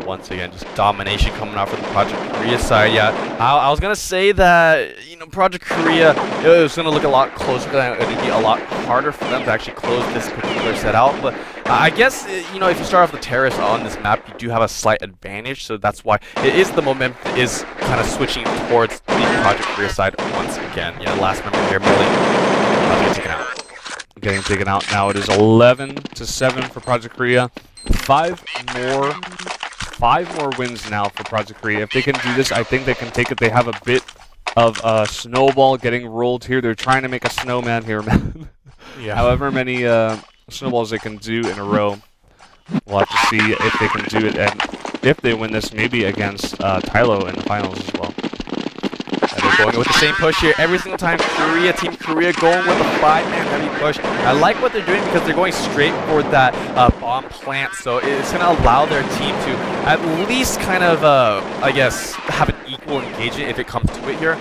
Once again, just domination coming out from the Project Korea side. Yeah, I was gonna say that Project Korea, it was gonna look a lot closer. It'd be a lot harder for them to actually close this particular set out. But I guess if you start off the terrace on this map, you do have a slight advantage. So that's why it is the momentum is kind of switching towards the Project Korea side once again. Yeah, last member here, Millie, about to get taken out. Getting taken out now. It is 11-7 for Project Korea. 5 more wins now for Project Korea. If they can do this, I think they can take it. They have a bit of a snowball getting rolled here. They're trying to make a snowman here, man. Yeah. However many snowballs they can do in a row. We'll have to see if they can do it, and if they win this, maybe against Tylo in the finals as well. And they're going with the same push here every single time. Team Korea going with a 5-man heavy push. I like what they're doing because they're going straight for that bomb plant. So it's going to allow their team to at least kind of, I guess, have an equal engagement if it comes to it here.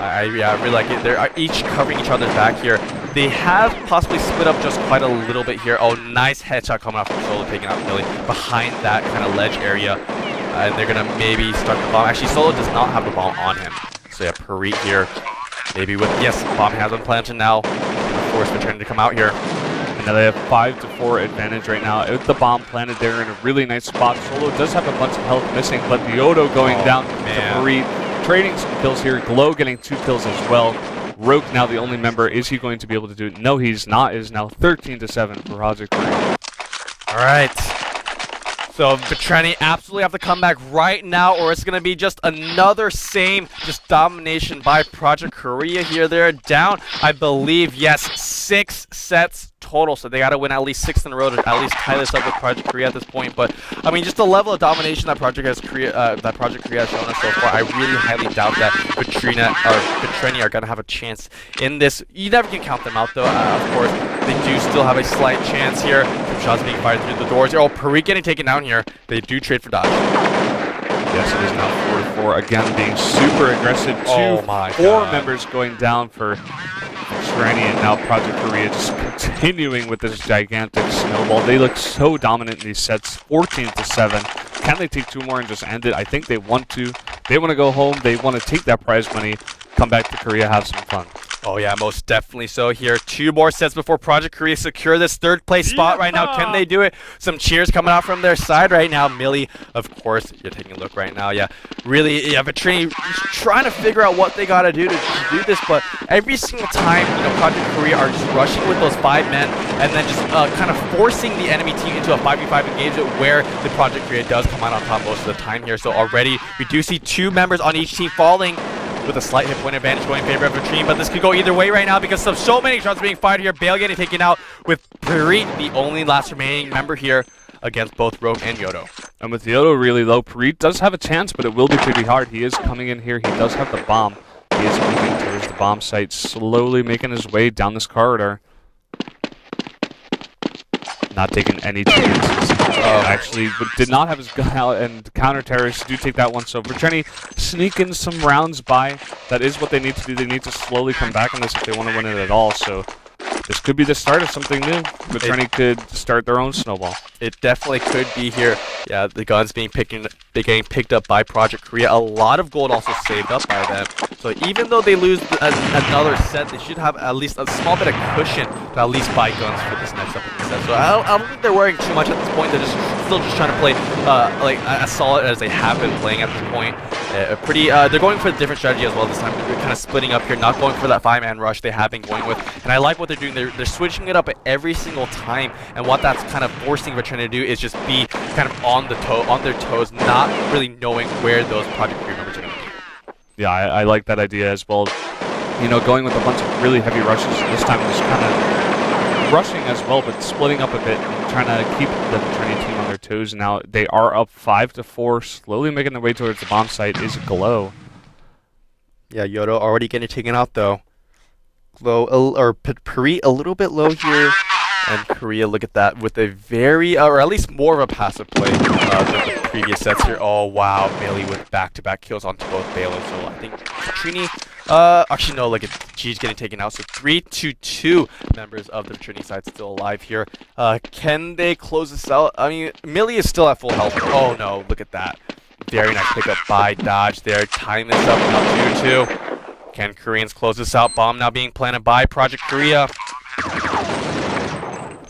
I really like it. They're each covering each other's back here. They have possibly split up just quite a little bit here. Oh, nice headshot coming out from Solo, taking out Millie behind that kind of ledge area. And they're going to maybe start the bomb. Actually, Solo does not have the bomb on him. So yeah, Parit here, maybe with, yes, bomb has been planted now. Force Vitreni to come out here. And now they have 5-4 advantage right now. With the bomb planted there in a really nice spot. Solo does have a bunch of health missing, but Diodo going down to Parit, trading some kills here. Glow getting 2 kills as well. Roke now the only member. Is he going to be able to do it? No, he's not. It is now 13-7 for Project Korea. All right. So Vitreni absolutely have to come back right now, or it's going to be just another just domination by Project Korea here. They're down, I believe, yes, 6 sets total. So they got to win at least 6 in a row to at least tie this up with Project Korea at this point. But I mean, just the level of domination that Project Korea has shown us so far, I really highly doubt that Vitreni are going to have a chance in this. You never can count them out, though. Of course, they do still have a slight chance here. Some shots being fired through the doors. Oh, Parit getting taken down here. They do trade for dodge. Yes, it is now 4-4. Again, being super aggressive. 4 members going down for Vitreni, and now Project Korea just continuing with this gigantic snowball. They look so dominant in these sets, 14-7. Can they take 2 more and just end it? I think they want to. They want to go home. They want to take that prize money, come back to Korea, have some fun. Oh yeah, most definitely so here. 2 more sets before Project Korea secure this 3rd place spot right now. Can they do it? Some cheers coming out from their side right now. Millie, of course, you're taking a look right now. Yeah, really, yeah, Vitreni trying to figure out what they got to do to do this, but every single time, Project Korea are just rushing with those 5 men and then just kind of forcing the enemy team into a 5v5 engagement where the Project Korea does come out on top most of the time here. So already, we do see 2 members on each team falling, with a slight hit point advantage going in favor of Vitreni, but this could go either way right now because of so many shots being fired here. Bale getting taken out with Parit, the only last remaining member here against both Rogue and Yodo. And with Yodo really low, Parit does have a chance, but it will be pretty hard. He is coming in here. He does have the bomb. He is moving towards the bomb site, slowly making his way down this corridor. Not taking any chances. Actually, but did not have his gun out, and counter-terrorists do take that one. So Vitreni sneaking some rounds by. That is what they need to do. They need to slowly come back on this if they want to win it at all. So this could be the start of something new. Vitreni could start their own snowball. It definitely could be here. Yeah, the guns getting picked up by Project Korea. A lot of gold also saved up by them. So even though they lose another set, they should have at least a small bit of cushion to at least buy guns for this next upcoming set. So I don't think they're worrying too much at this point. They're still just trying to play like as solid as they have been playing at this point. They're going for a different strategy as well this time. They're kind of splitting up here, not going for that 5-man rush they have been going with. And I like what they're doing. They're switching it up every single time. And what that's kind of forcing Vitreni to do is just be kind of on their toes, not really knowing where those Project Korea members are going to be. Yeah, I like that idea as well. You know, going with a bunch of really heavy rushes, this time just kind of rushing as well, but splitting up a bit and trying to keep the Trinity team on their toes. Now they are up 5-4, slowly making their way towards the bomb site is Glow. Yeah, Yodo already getting taken out though. Glow, or Puri a little bit low here. And Korea, look at that, with a very, or at least more of a passive play than the previous sets here. Oh, wow, Melee with back-to-back kills onto both Baylor. So I think Trini, actually, no, look at G's getting taken out. So 3-2 members of the Trini side still alive here. Can they close this out? I mean, Melee is still at full health. Oh, no, look at that. Very nice pickup by Dodge there. Tying this up now 2-2. Can Koreans close this out? Bomb now being planted by Project Korea.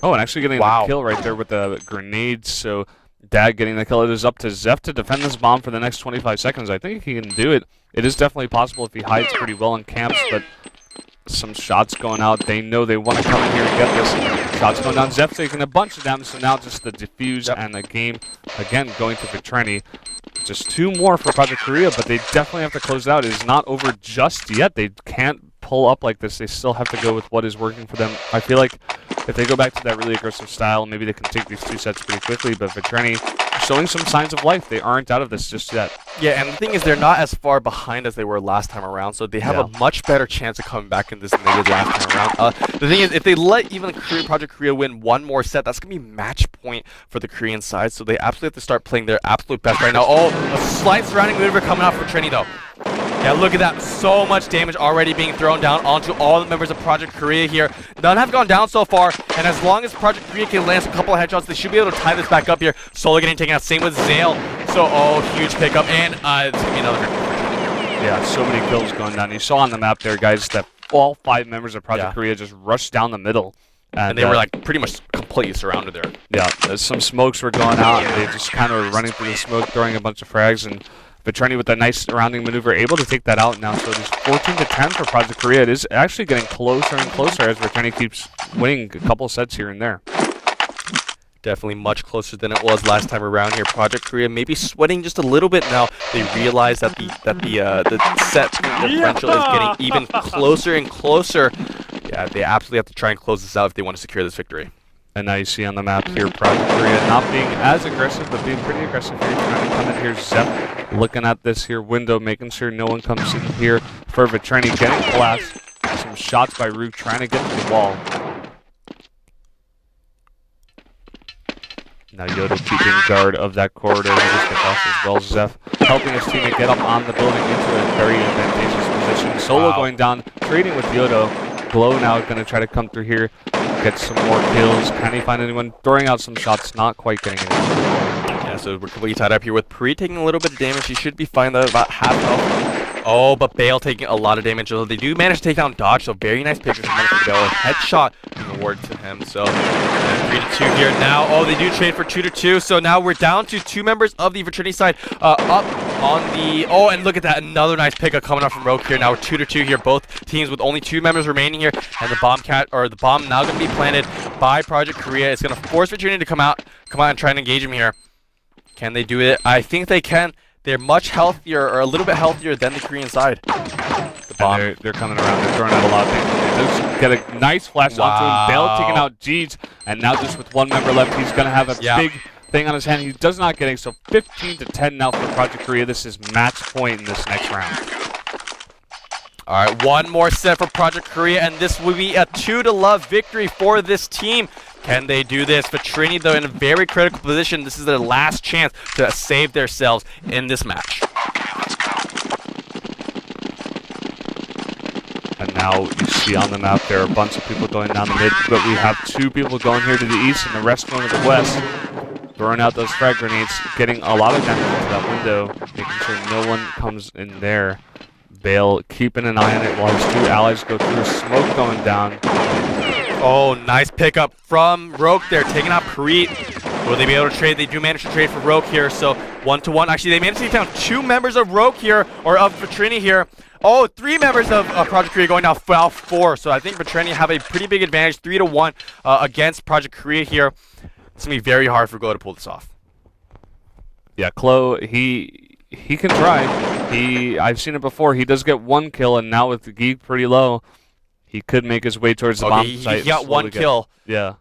Oh, and actually getting the kill right there with the grenades. So Dag getting the kill. It is up to Zeph to defend this bomb for the next 25 seconds. I think he can do it. It is definitely possible if he hides pretty well in camps, but some shots going out. They know they want to come in here and get this. Shots going down. Zeph taking a bunch of damage, so now just the defuse and the game, again, going to Vitreni. Just 2 more for Project Korea, but they definitely have to close it out. It is not over just yet. They can't pull up like this. They still have to go with what is working for them. I feel like if they go back to that really aggressive style, maybe they can take these 2 sets pretty quickly, but Vitreni showing some signs of life. They aren't out of this just yet. Yeah, and the thing is, they're not as far behind as they were last time around, so they have a much better chance of coming back in this than they did last time around. The thing is, if they let even Project Korea win 1 more set, that's going to be match point for the Korean side, so they absolutely have to start playing their absolute best right now. Oh, a slight surrounding maneuver coming out for Trini, though. Yeah, look at that. So much damage already being thrown down onto all the members of Project Korea here. None have gone down so far, and as long as Project Korea can land a couple of headshots, they should be able to tie this back up here. Solo getting taken out. Same with Zale. So, oh, huge pickup, and it's going to be another victory. Yeah, so many kills going down. You saw on the map there, guys, that all 5 members of Project Korea just rushed down the middle. And they were, like, pretty much completely surrounded there. Yeah, some smokes were going out, and they just kind of were running through the smoke, throwing a bunch of frags, and Vitreni with a nice surrounding maneuver, able to take that out now. So it is 14-10 for Project Korea. It is actually getting closer and closer as Vitreni keeps winning a couple sets here and there. Definitely much closer than it was last time around here. Project Korea maybe sweating just a little bit now. They realize that the set differential is getting even closer and closer. Yeah, they absolutely have to try and close this out if they want to secure this victory. And now you see on the map here, Project Korea not being as aggressive, but being pretty aggressive here. Trying to come in here, Zep looking at this here window, making sure no one comes in here for Vitreni, getting blast. Some shots by Rook, trying to get to the wall. Now Yodo keeping guard of that corridor. As well, Zeph helping his teammate get up on the building into a very advantageous position. Solo going down, trading with Yodo. Glow now going to try to come through here, get some more kills. Can he find anyone? Throwing out some shots, not quite getting anyone. Yeah, so we're completely tied up here with Pri taking a little bit of damage. He should be fine though, about half health. Oh, but Bale taking a lot of damage. So they do manage to take down Dodge, so very nice pictures from Bale. A headshot award to him. So 3-2 here now. Oh, they do trade for 2-2. So now we're down to 2 members of the Vitreni side up on the... Oh, and look at that. Another nice pickup coming up from Rogue here. Now we're 2-2 here. Both teams with only 2 members remaining here. And the bomb now going to be planted by Project Korea. It's going to force Vitreni to come out and try and engage him here. Can they do it? I think they can. They're much healthier, or a little bit healthier than the Korean side. The bomb. They're coming around. They're throwing out a lot of things. They just get a nice flash onto him. Bale taking out Jeez, and now just with 1 member left, he's going to have a big thing on his hand. He does not getting, so 15-10 now for Project Korea. This is match point in this next round. All right, 1 more set for Project Korea, and this will be a 2-0 victory for this team. Can they do this? Vitreni, though, in a very critical position. This is their last chance to save themselves in this match. And now you see on the map there are a bunch of people going down the mid, but we have 2 people going here to the east and the rest going to the west. Throwing out those frag grenades, getting a lot of damage into that window, making sure no one comes in there. Bale keeping an eye on it while his 2 allies go through. Smoke going down. Oh, nice pickup from Rogue there, taking out Preet. Will they be able to trade? They do manage to trade for Rogue here, so 1-1. Actually, they managed to take down 2 members of Rogue here, or of Vitreni here. Oh, 3 members of Project Korea going down 4. So I think Vitreni have a pretty big advantage, 3-1 against Project Korea here. It's going to be very hard for Glow to pull this off. Yeah, Glow, he he can try. I've seen it before. He does get one kill, and now with the geek pretty low, he could make his way towards the bomb site. He got one kill. Yeah.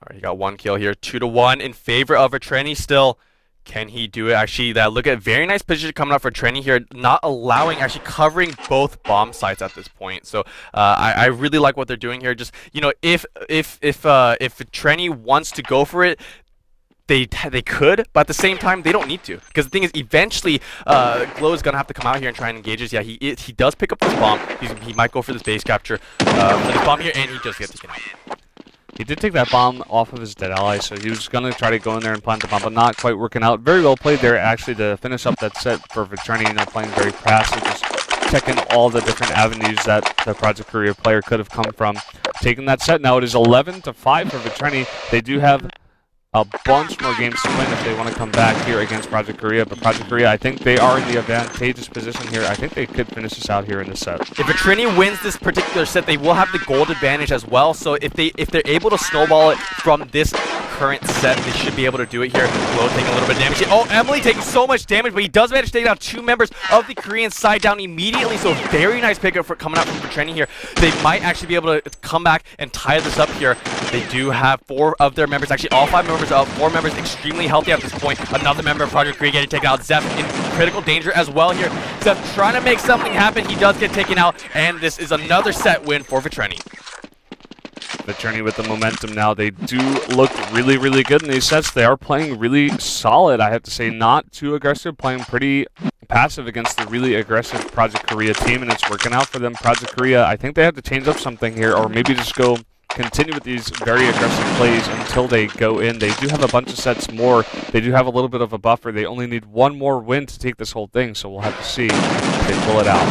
All right, he got one kill here. 2-1 in favor of Vitreni still. Can he do it? Actually, look at very nice position coming up for Vitreni here, not allowing, actually covering both bomb sites at this point. So I really like what they're doing here. Just, you know, if Vitreni wants to go for it, they could, but at the same time, they don't need to. Because the thing is, eventually, Glow is going to have to come out here and try and engage us. Yeah, he does pick up this bomb. He might go for this base capture for this bomb here, and he does get taken out. He did take that bomb off of his dead ally, so he was going to try to go in there and plant the bomb, but not quite working out. Very well played there, actually, to finish up that set for Vitreni. You know, playing very passive, just checking all the different avenues that the Project Korea player could have come from. Taking that set now, it is 11-5 for Vitreni. They do have a bunch more games to win if they want to come back here against Project Korea, but Project Korea, I think they are in the advantageous position here. I think they could finish this out here in the set. If Vitreni wins this particular set, they will have the gold advantage as well. So if they're able to snowball it from this current set, they should be able to do it here. Glow taking a little bit of damage. Oh, Emily taking so much damage, but he does manage to take down 2 members of the Korean side down immediately. So very nice pickup for coming out from Vitreni here. They might actually be able to come back and tie this up here. They do have 4 of their members, actually all 5 members of 4 members extremely healthy at this point. Another member of Project Korea getting taken out. Zeph in critical danger as well here. Zeph trying to make something happen. He does get taken out, and this is another set win for Vitreni. Vitreni with the momentum now. They do look really, really good in these sets. They are playing really solid, I have to say. Not too aggressive, playing pretty passive against the really aggressive Project Korea team, and it's working out for them. Project Korea, I think they have to change up something here, or maybe just continue with these very aggressive plays until they go in. They do have a bunch of sets more. They do have a little bit of a buffer. They only need one more win to take this whole thing, so we'll have to see if they pull it out.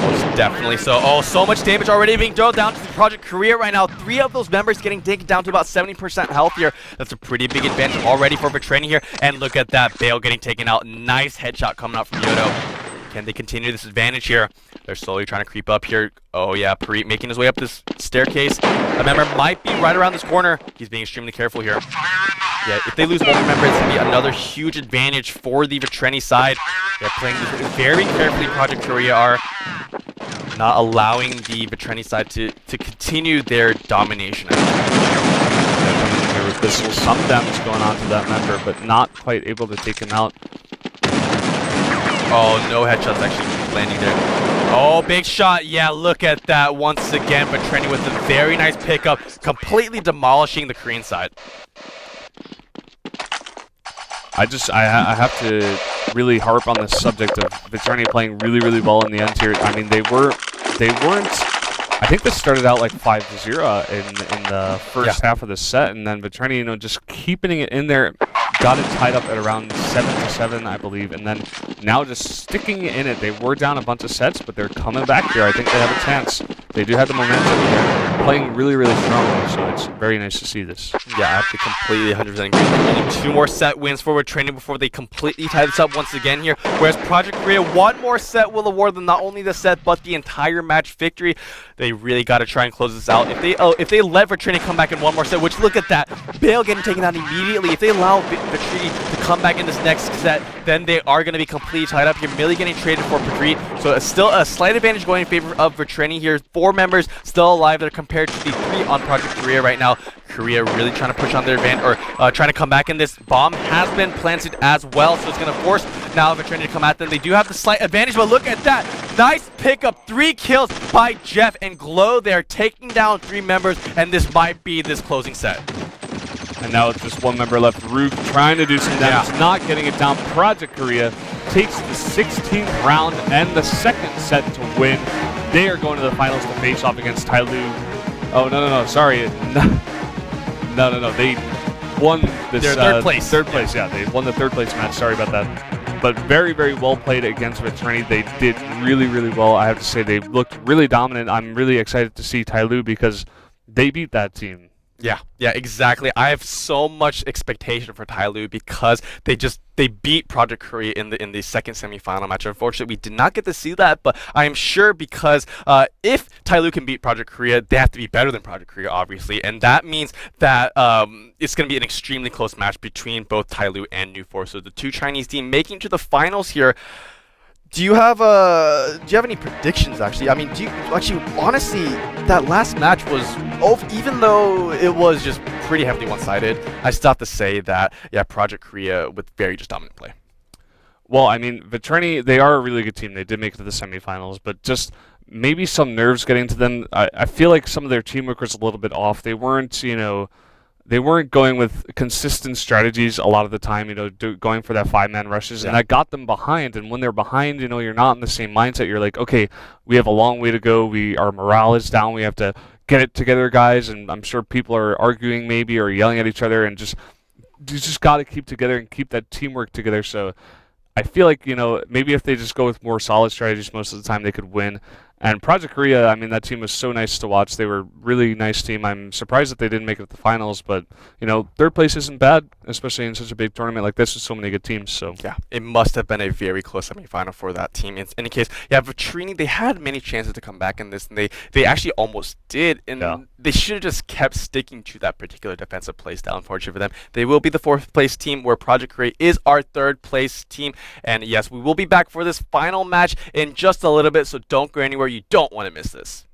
Most definitely so. Oh, so much damage already being thrown down to the Project Korea right now. 3 of those members getting taken down to about 70% health here. That's a pretty big advantage already for Vitreni here. And look at that, Bale getting taken out. Nice headshot coming out from Yodo. Can they continue this advantage here? They're slowly trying to creep up here. Oh yeah, Parit making his way up this staircase. A member might be right around this corner. He's being extremely careful here. Yeah, if they lose one member, it's going to be another huge advantage for the Vitreni side. They're playing this very carefully. Project Korea are not allowing the Vitreni side to continue their domination. There was some damage going on to that member, but not quite able to take him out. Oh, no headshots actually landing there. Oh, big shot. Yeah, look at that once again. Vitreni with a very nice pickup, completely demolishing the Korean side. I have to really harp on this subject of Vitreni playing really, really well in the end here. I mean, they weren't. I think this started out like 5-0 in the first half of the set, and then Vitreni, you know, just keeping it in there, got it tied up at around 7-7, I believe, and then now just sticking in it. They were down a bunch of sets, but they're coming back here. I think they have a chance. They do have the momentum. They're playing really, really strongly, so it's very nice to see this. Yeah, I have to completely 100% agree. Only 2 more set wins for Vitreni before they completely tie this up once again here. Whereas Project Korea, 1 more set will award them not only the set, but the entire match victory. They really got to try and close this out. If they let Vitreni come back in 1 more set, which look at that, Bale getting taken out immediately. If they allow Vitreni to come back in this next set, then they are going to be completely tied up here. Millie getting traded for Parit, so it's still a slight advantage going in favor of Vitreni here. 4 members still alive. They're compared to the 3 on Project Korea right now. Korea really trying to push on their advantage, or trying to come back in this. Bomb has been planted as well, so it's going to force now Vitreni to come at them. They do have the slight advantage, but look at that. Nice pickup. 3 kills by Jeff and Glow there, taking down 3 members, and this might be this closing set. And now it's just 1 member left. Rook trying to do some damage, not getting it down. Project Korea takes the 16th round and the 2nd set to win. They are going to the finals to face off against Tyloo. Oh, no, sorry. No. They won this. They're third place. Third place, yeah. They won the 3rd place match. Sorry about that. But very, very well played against Vitreni. They did really, really well. I have to say, they looked really dominant. I'm really excited to see Tyloo because they beat that team. Yeah, exactly. I have so much expectation for Tyloo because they beat Project Korea in the second semifinal match. Unfortunately, we did not get to see that, but I am sure because if Tyloo can beat Project Korea, they have to be better than Project Korea, obviously, and that means that it's going to be an extremely close match between both Tyloo and New Force. So the two Chinese team making to the finals here. Do you have any predictions actually? I mean, honestly, that last match was even though it was just pretty heavily one-sided, I still have to say that Project Korea with very just dominant play. Well, I mean, Vitreni, they are a really good team. They did make it to the semifinals, but just maybe some nerves getting to them. I feel like some of their teamwork was a little bit off. They weren't, they weren't going with consistent strategies a lot of the time, going for that 5-man rushes, and that got them behind. And when they're behind, you're not in the same mindset. You're like, okay, we have a long way to go. Our morale is down. We have to get it together, guys. And I'm sure people are arguing maybe or yelling at each other, and you just got to keep together and keep that teamwork together. So I feel like, maybe if they just go with more solid strategies most of the time, they could win. And Project Korea, I mean, that team was so nice to watch. They were a really nice team. I'm surprised that they didn't make it to the finals, but, third place isn't bad, especially in such a big tournament like this with so many good teams. So yeah, it must have been a very close semifinal for that team. In any case, Vitreni, they had many chances to come back in this, and they actually almost did, and they should have just kept sticking to that particular defensive play style. Unfortunately for them, they will be the 4th place team, where Project Korea is our 3rd place team. And yes, we will be back for this final match in just a little bit, so don't go anywhere. You don't want to miss this.